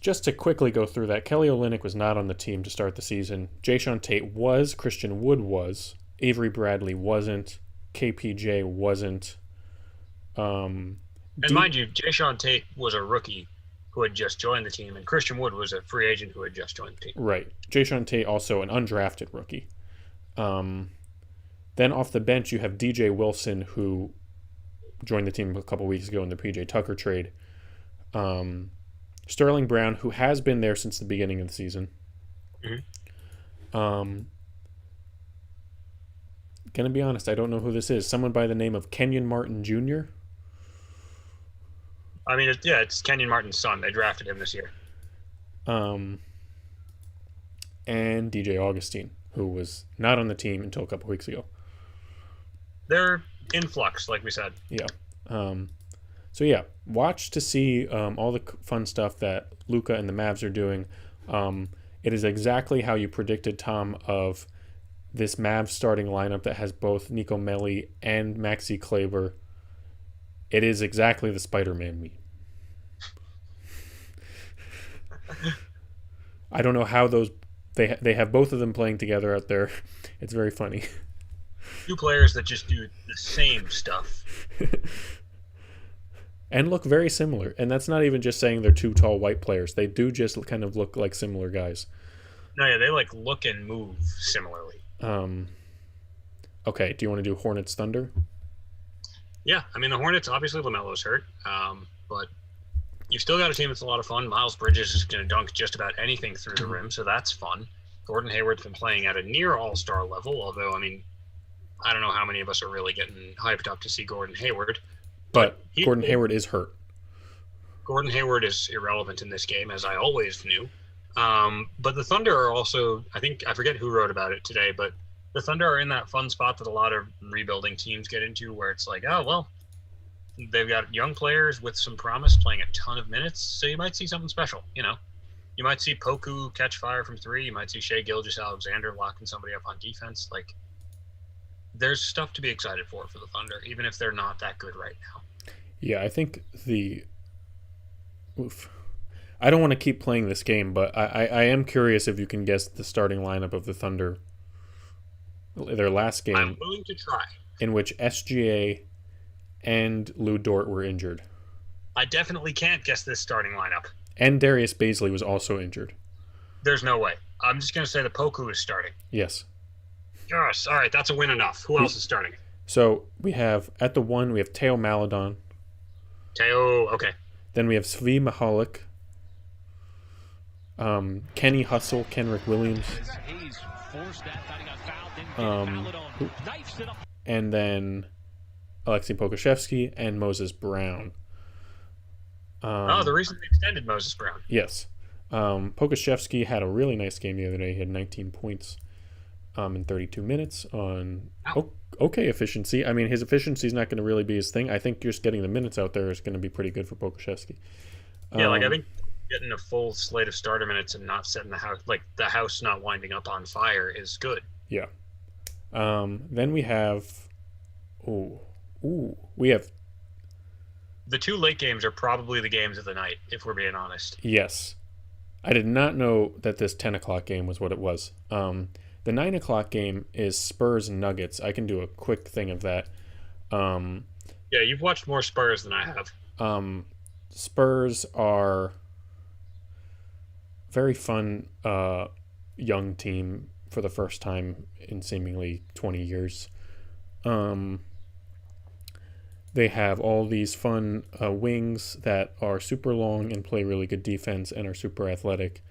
just to quickly go through that, Kelly Olynyk was not on the team to start the season. Jayshawn Tate was. Christian Wood was. Avery Bradley wasn't. KPJ wasn't. And mind you, Jayshawn Tate was a rookie who had just joined the team, and Christian Wood was a free agent who had just joined the team. Right. Jayshawn Tate also an undrafted rookie. Then off the bench, you have DJ Wilson, who joined the team a couple weeks ago in the PJ Tucker trade. Sterling Brown, who has been there since the beginning of the season. Mm-hmm. Gonna be honest, I don't know who this is. Someone by the name of Kenyon Martin Jr. I mean, it's Kenyon Martin's son. They drafted him this year. And DJ Augustine, who was not on the team until a couple weeks ago. They're in flux, like we said. Yeah. So yeah, watch to see all the fun stuff that Luka and the Mavs are doing. It is exactly how you predicted, Tom, of this Mavs starting lineup that has both Nico Melli and Maxi Kleber. It is exactly the Spider-Man meme. I don't know how they have both of them playing together out there. It's very funny. two players that just do the same stuff. And look very similar. And that's not even just saying they're two tall white players. They do just kind of look like similar guys. No, yeah, they like look and move similarly. Um, okay, do you want to do Hornets Thunder? Yeah, I mean the Hornets. Obviously, LaMelo's hurt, but you've still got a team that's a lot of fun. Miles Bridges is going to dunk just about anything through the rim, so that's fun. Gordon Hayward's been playing at a near all-star level, although, I mean, I don't know how many of us are really getting hyped up to see Gordon Hayward. But Gordon Hayward is hurt. Gordon Hayward is irrelevant in this game, as I always knew. But the Thunder are also, I forget who wrote about it today, but the Thunder are in that fun spot that a lot of rebuilding teams get into where it's like, oh, well, they've got young players with some promise playing a ton of minutes, so you might see something special, you know? You might see Poku catch fire from three. You might see Shai Gilgeous-Alexander locking somebody up on defense. Like, there's stuff to be excited for the Thunder, even if they're not that good right now. Yeah, I think I don't want to keep playing this game, but I am curious if you can guess the starting lineup of the Thunder. Their last game. I'm willing to try. In which SGA and Lou Dort were injured. I definitely can't guess this starting lineup. And Darius Baisley was also injured. There's no way. I'm just going to say the Poku is starting. Yes. Yes. All right, that's a win enough. Who else is starting? So we have, at the 1, we have Teo Maledon. Teo, okay. Then we have Svi Mihalik. Kenny Hustle, Kenrick Williams. And then Alexei Pokusevski and Moses Brown. The reason they extended Moses Brown. Yes. Pokusevski had a really nice game the other day. He had 19 points in 32 minutes on okay efficiency. I mean, his efficiency is not going to really be his thing. I think just getting the minutes out there is going to be pretty good for Pokusevski. Yeah, I think getting a full slate of starter minutes and not setting the house not winding up on fire is good. Yeah. Then we have we have the two late games are probably the games of the night, if we're being honest. Yes. I did not know that this 10 o'clock game was what it was. The 9 o'clock game is Spurs and Nuggets. I can do a quick thing of that. Yeah, you've watched more Spurs than I have. Spurs are very fun young team for the first time in seemingly 20 years. They have all these fun wings that are super long and play really good defense and are super athletic.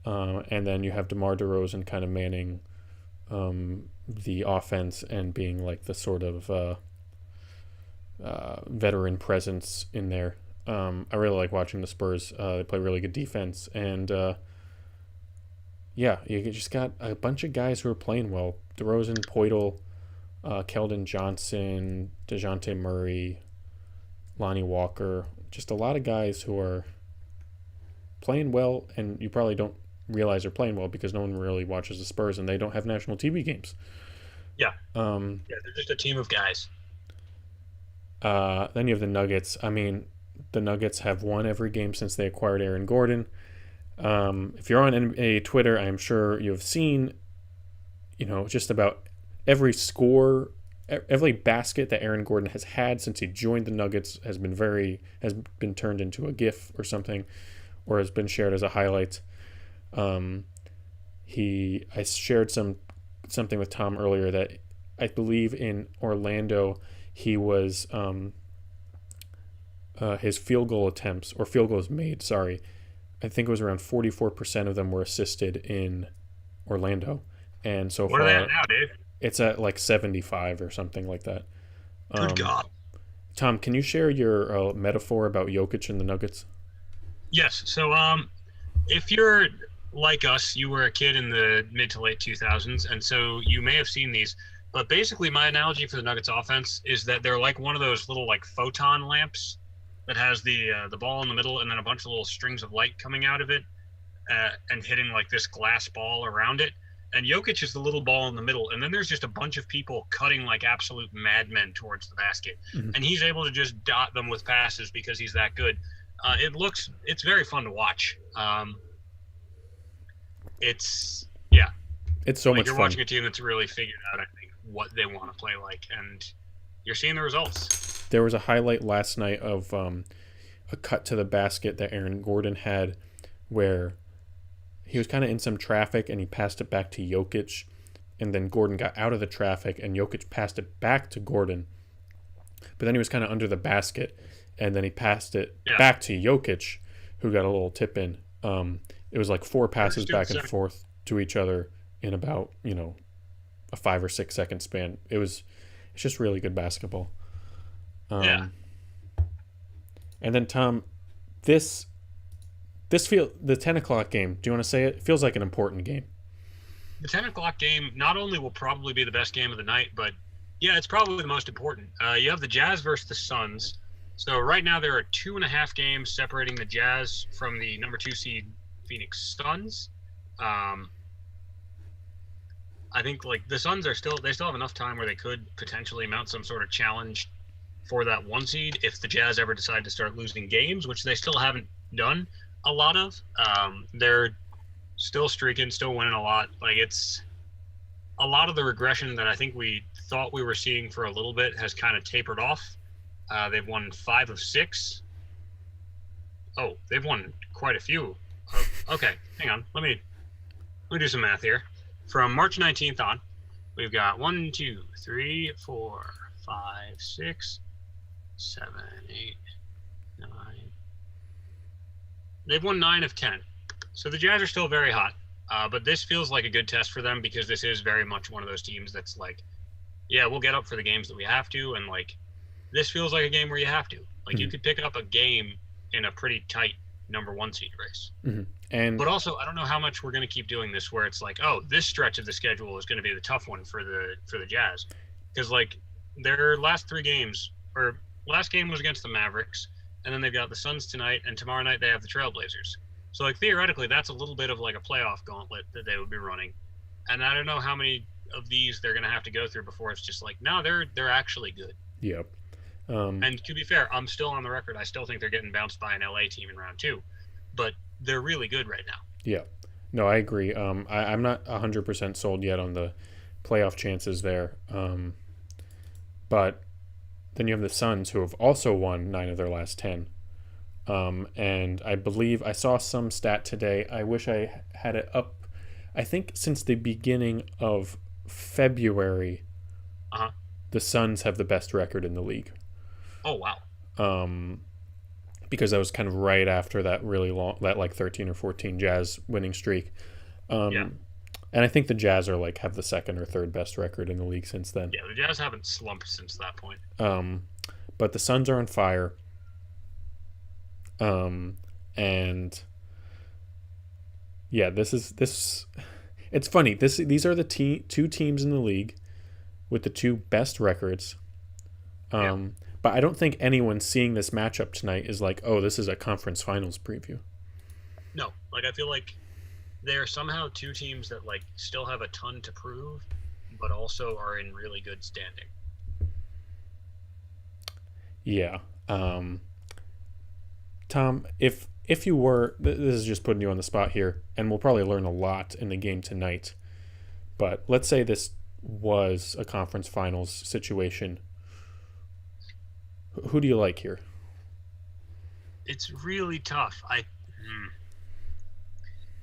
And then you have DeMar DeRozan kind of manning the offense and being like the sort of veteran presence in there. I really like watching the Spurs. They play really good defense. And you just got a bunch of guys who are playing well. DeRozan, Poeltl, Keldon Johnson, DeJounte Murray, Lonnie Walker. Just a lot of guys who are playing well, and you probably don't realize they're playing well because no one really watches the Spurs and they don't have national TV games. Yeah. They're just a team of guys. Then you have the Nuggets. I mean, the Nuggets have won every game since they acquired Aaron Gordon. If you're on NBA Twitter, I'm sure you have seen, just about every score, every basket that Aaron Gordon has had since he joined the Nuggets has been turned into a GIF or something, or has been shared as a highlight. I shared something with Tom earlier that I believe in Orlando he was his field goal attempts or field goals made. Sorry, I think it was around 44% of them were assisted in Orlando, and so what far are they at now, Dave? It's at like 75 or something like that. Good God. Tom, can you share your metaphor about Jokic and the Nuggets? Yes. So, if you're like us, you were a kid in the mid to late 2000s, and so you may have seen these. But basically, my analogy for the Nuggets offense is that they're like one of those little like photon lamps that has the ball in the middle and then a bunch of little strings of light coming out of it and hitting like this glass ball around it. And Jokic is the little ball in the middle, and then there's just a bunch of people cutting like absolute madmen towards the basket, and he's able to just dot them with passes because he's that good. It's very fun to watch. It's so much fun. You're watching a team that's really figured out, I think, what they want to play like, and you're seeing the results. There was a highlight last night of a cut to the basket that Aaron Gordon had where he was kind of in some traffic and he passed it back to Jokic, and then Gordon got out of the traffic and Jokic passed it back to Gordon, but then he was kind of under the basket and then he passed it back to Jokic, who got a little tip in. It was like 4 passes back and forth to each other in about, a 5 or 6 second span. It's just really good basketball. And then Tom, the 10 o'clock game, do you want to say it? It feels like an important game. The 10 o'clock game not only will probably be the best game of the night, but yeah, it's probably the most important. You have the Jazz versus the Suns. So right now there are 2.5 games separating the Jazz from the number 2 seed Phoenix Suns. I think like the Suns they still have enough time where they could potentially mount some sort of challenge for that 1 seed if the Jazz ever decide to start losing games, which they still haven't done a lot of. They're still streaking, still winning a lot. Like, it's a lot of the regression that I think we thought we were seeing for a little bit has kind of tapered off. They've won 5 of 6. Oh, they've won quite a few. Okay, hang on. Let me do some math here. From March 19th on, we've got 1, 2, 3, 4, 5, 6, 7, 8, 9. They've won 9 of 10. So the Jazz are still very hot. But this feels like a good test for them because this is very much one of those teams that's like, yeah, we'll get up for the games that we have to. And like, this feels like a game where you have to. Like, you could pick up a game in a pretty tight number 1 seed race. But also, I don't know how much we're going to keep doing this where it's like, oh, this stretch of the schedule is going to be the tough one for the Jazz. Because like their last 3 games, or last game was against the Mavericks, and then they've got the Suns tonight, and tomorrow night they have the Trailblazers. So like theoretically, that's a little bit of like a playoff gauntlet that they would be running. And I don't know how many of these they're going to have to go through before it's just like, no, they're actually good. Yep. And to be fair, I'm still on the record. I still think they're getting bounced by an LA team in round 2, but they're really good right now. Yeah. No, I agree. I'm not 100% sold yet on the playoff chances there. But then you have the Suns, who have also won 9 of their last 10. And I believe I saw some stat today. I wish I had it up. I think since the beginning of February, the Suns have the best record in the league. Oh, wow. Because that was kind of right after that really long, that like 13 or 14 Jazz winning streak. And I think the Jazz are like have the second or third best record in the league since then. Yeah, the Jazz haven't slumped since that point. But the Suns are on fire. And yeah, this it's funny. These are the two teams in the league with the 2 best records. But I don't think anyone seeing this matchup tonight is like, oh, this is a conference finals preview. No, like I feel like they're somehow 2 teams that like still have a ton to prove, but also are in really good standing. Yeah. Tom, if you were, this is just putting you on the spot here, and we'll probably learn a lot in the game tonight, but let's say this was a conference finals situation. Who do you like here? It's really tough. I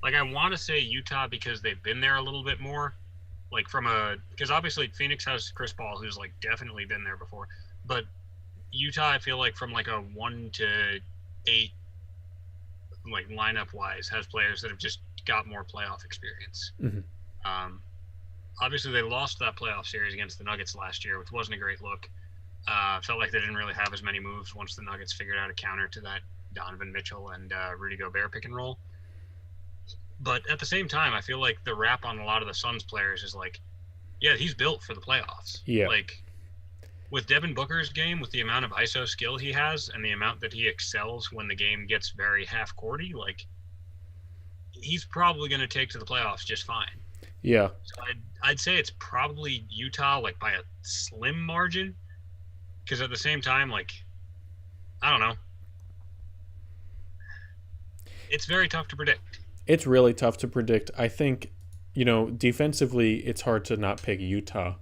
want to say Utah because they've been there a little bit more. Like because obviously Phoenix has Chris Paul, who's like definitely been there before, but Utah, I feel like from like a 1 to 8, like lineup wise, has players that have just got more playoff experience. Obviously they lost that playoff series against the Nuggets last year, which wasn't a great look. Felt like they didn't really have as many moves once the Nuggets figured out a counter to that Donovan Mitchell and Rudy Gobert pick and roll. But at the same time, I feel like the rap on a lot of the Suns players is like, yeah, he's built for the playoffs. Yeah. Like with Devin Booker's game, with the amount of ISO skill he has and the amount that he excels when the game gets very half-courty, like he's probably going to take to the playoffs just fine. Yeah. So I'd say it's probably Utah, like by a slim margin. Because at the same time, like, I don't know. It's very tough to predict. It's really tough to predict. I think, defensively, it's hard to not pick Utah.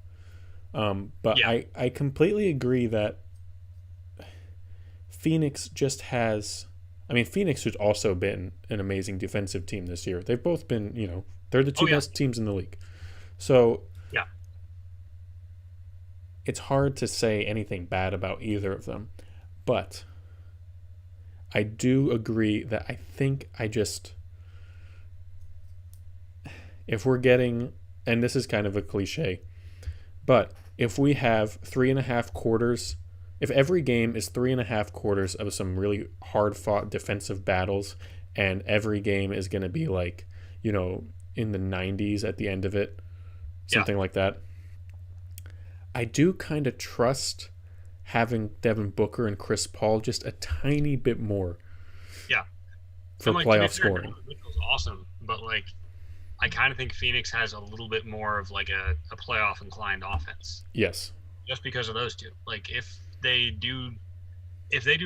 But Yeah. I completely agree that Phoenix just has. I mean, Phoenix has also been an amazing defensive team this year. They've both been, they're the Oh two yeah. best teams in the league. So Yeah. it's hard to say anything bad about either of them. But I do agree that I think if we're getting, and this is kind of a cliche, but if we have 3.5 quarters, if every game is 3.5 quarters of some really hard fought defensive battles, and every game is going to be like, you know, in the 90s at the end of it, Yeah. something like that, I do kind of trust having Devin Booker and Chris Paul just a tiny bit more Yeah. for And like to be playoff fair, scoring. Donovan Mitchell's awesome, but like I kind of think Phoenix has a little bit more of like a playoff inclined offense Yes. just because of those two. Like if they do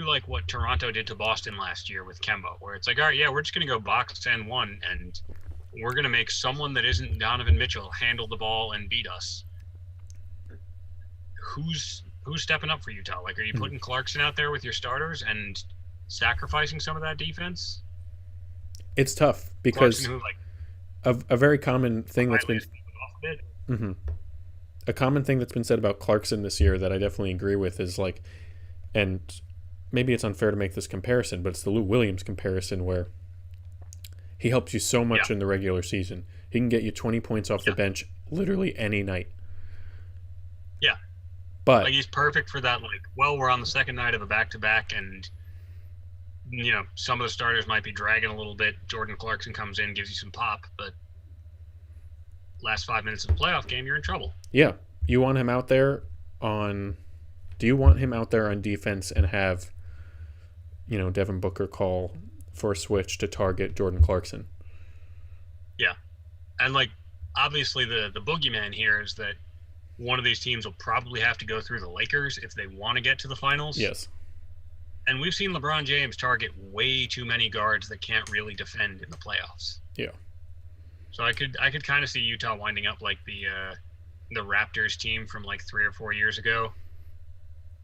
like what Toronto did to Boston last year with Kemba, where it's like, all right, yeah, we're just gonna go box and one, and we're gonna make someone that isn't Donovan Mitchell handle the ball and beat us. Who's stepping up for Utah? Like, are you Mhm. putting Clarkson out there with your starters and sacrificing some of that defense? It's tough Clarkson, because who like a very common thing that's quietly been is moving off a bit. mhm. A common thing that's been said about Clarkson this year that I definitely agree with is like, and maybe it's unfair to make this comparison, but it's the Lou Williams comparison where he helps you so Yeah, much in the regular season. He can get you 20 points off the yeah, bench literally any night. yeah. Like But he's perfect for that. Like, well, we're on the second night of a back-to-back, and some of the starters might be dragging a little bit. Jordan Clarkson comes in, gives you some pop, but last 5 minutes of the playoff game, you're in trouble. yeah, you want him out there on. Do you want him out there on defense and have, Devin Booker call for a switch to target Jordan Clarkson? Yeah, and like obviously the boogeyman here is that one of these teams will probably have to go through the Lakers if they want to get to the finals. Yes. And we've seen LeBron James target way too many guards that can't really defend in the playoffs. Yeah. So I could kind of see Utah winding up like the Raptors team from like 3 or 4 years ago,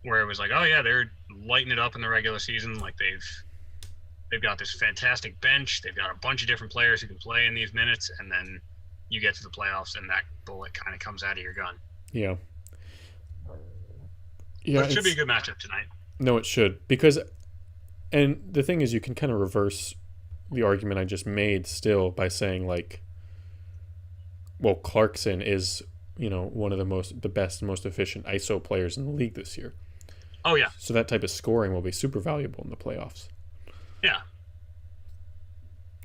where it was like, oh yeah, they're lighting it up in the regular season. Like they've got this fantastic bench. They've got a bunch of different players who can play in these minutes, and then you get to the playoffs and that bullet kind of comes out of your gun. Yeah. Yeah. But it should be a good matchup tonight. No, it should because, and the thing is, you can kind of reverse the argument I just made still by saying like, well, Clarkson is one of the best and most efficient ISO players in the league this year. Oh yeah, So that type of scoring will be super valuable in the playoffs. yeah.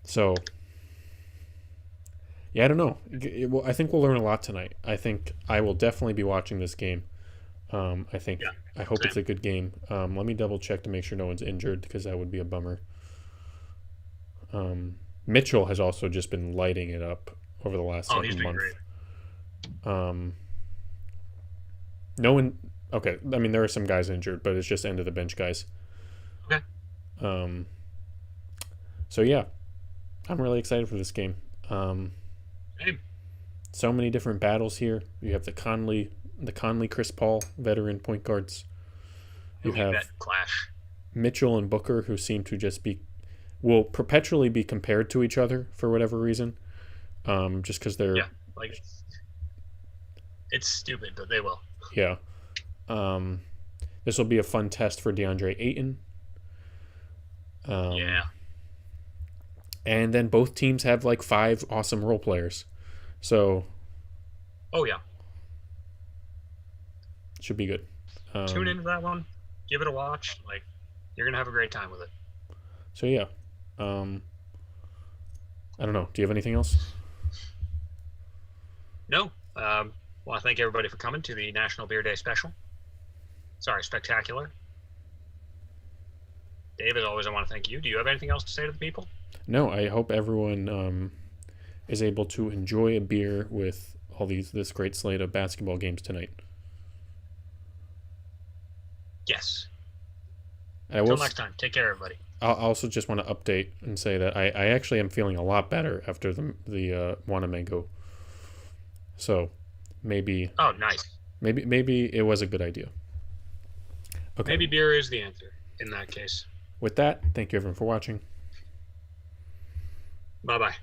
So yeah, I don't know. I think we'll learn a lot tonight. I think I will definitely be watching this game. I think Yeah, I hope same. it's a good game. Let me double check to make sure no one's injured because that would be a bummer. Mitchell has also just been lighting it up over the last Oh, he's been month. great. Um, no one. Okay, I mean there are some guys injured, but it's just end of the bench guys. Okay. Um, so yeah, I'm really excited for this game. Same. So many different battles here. You have the Conley Chris Paul veteran point guards. You Elite have vet clash. Mitchell and Booker who seem to just will perpetually be compared to each other for whatever reason. Just because they're Yeah, like it's stupid, but they will. yeah. This will be a fun test for DeAndre Ayton. Yeah. And then both teams have like 5 awesome role players. So Oh yeah. it should be good. Tune into that one. Give it a watch. Like you're gonna have a great time with it. So yeah. I don't know. Do you have anything else? No. Want to thank everybody for coming to the National Beer Day special. Sorry, spectacular. David, always I want to thank you. Do you have anything else to say to the people? No, I hope everyone is able to enjoy a beer with all this great slate of basketball games tonight. Yes. I Until will. next time. Take care, everybody. I also just want to update and say that I actually am feeling a lot better after the Wanamango. So maybe Oh, nice. Maybe it was a good idea. Okay. Maybe beer is the answer in that case. With that, thank you everyone for watching. Bye bye.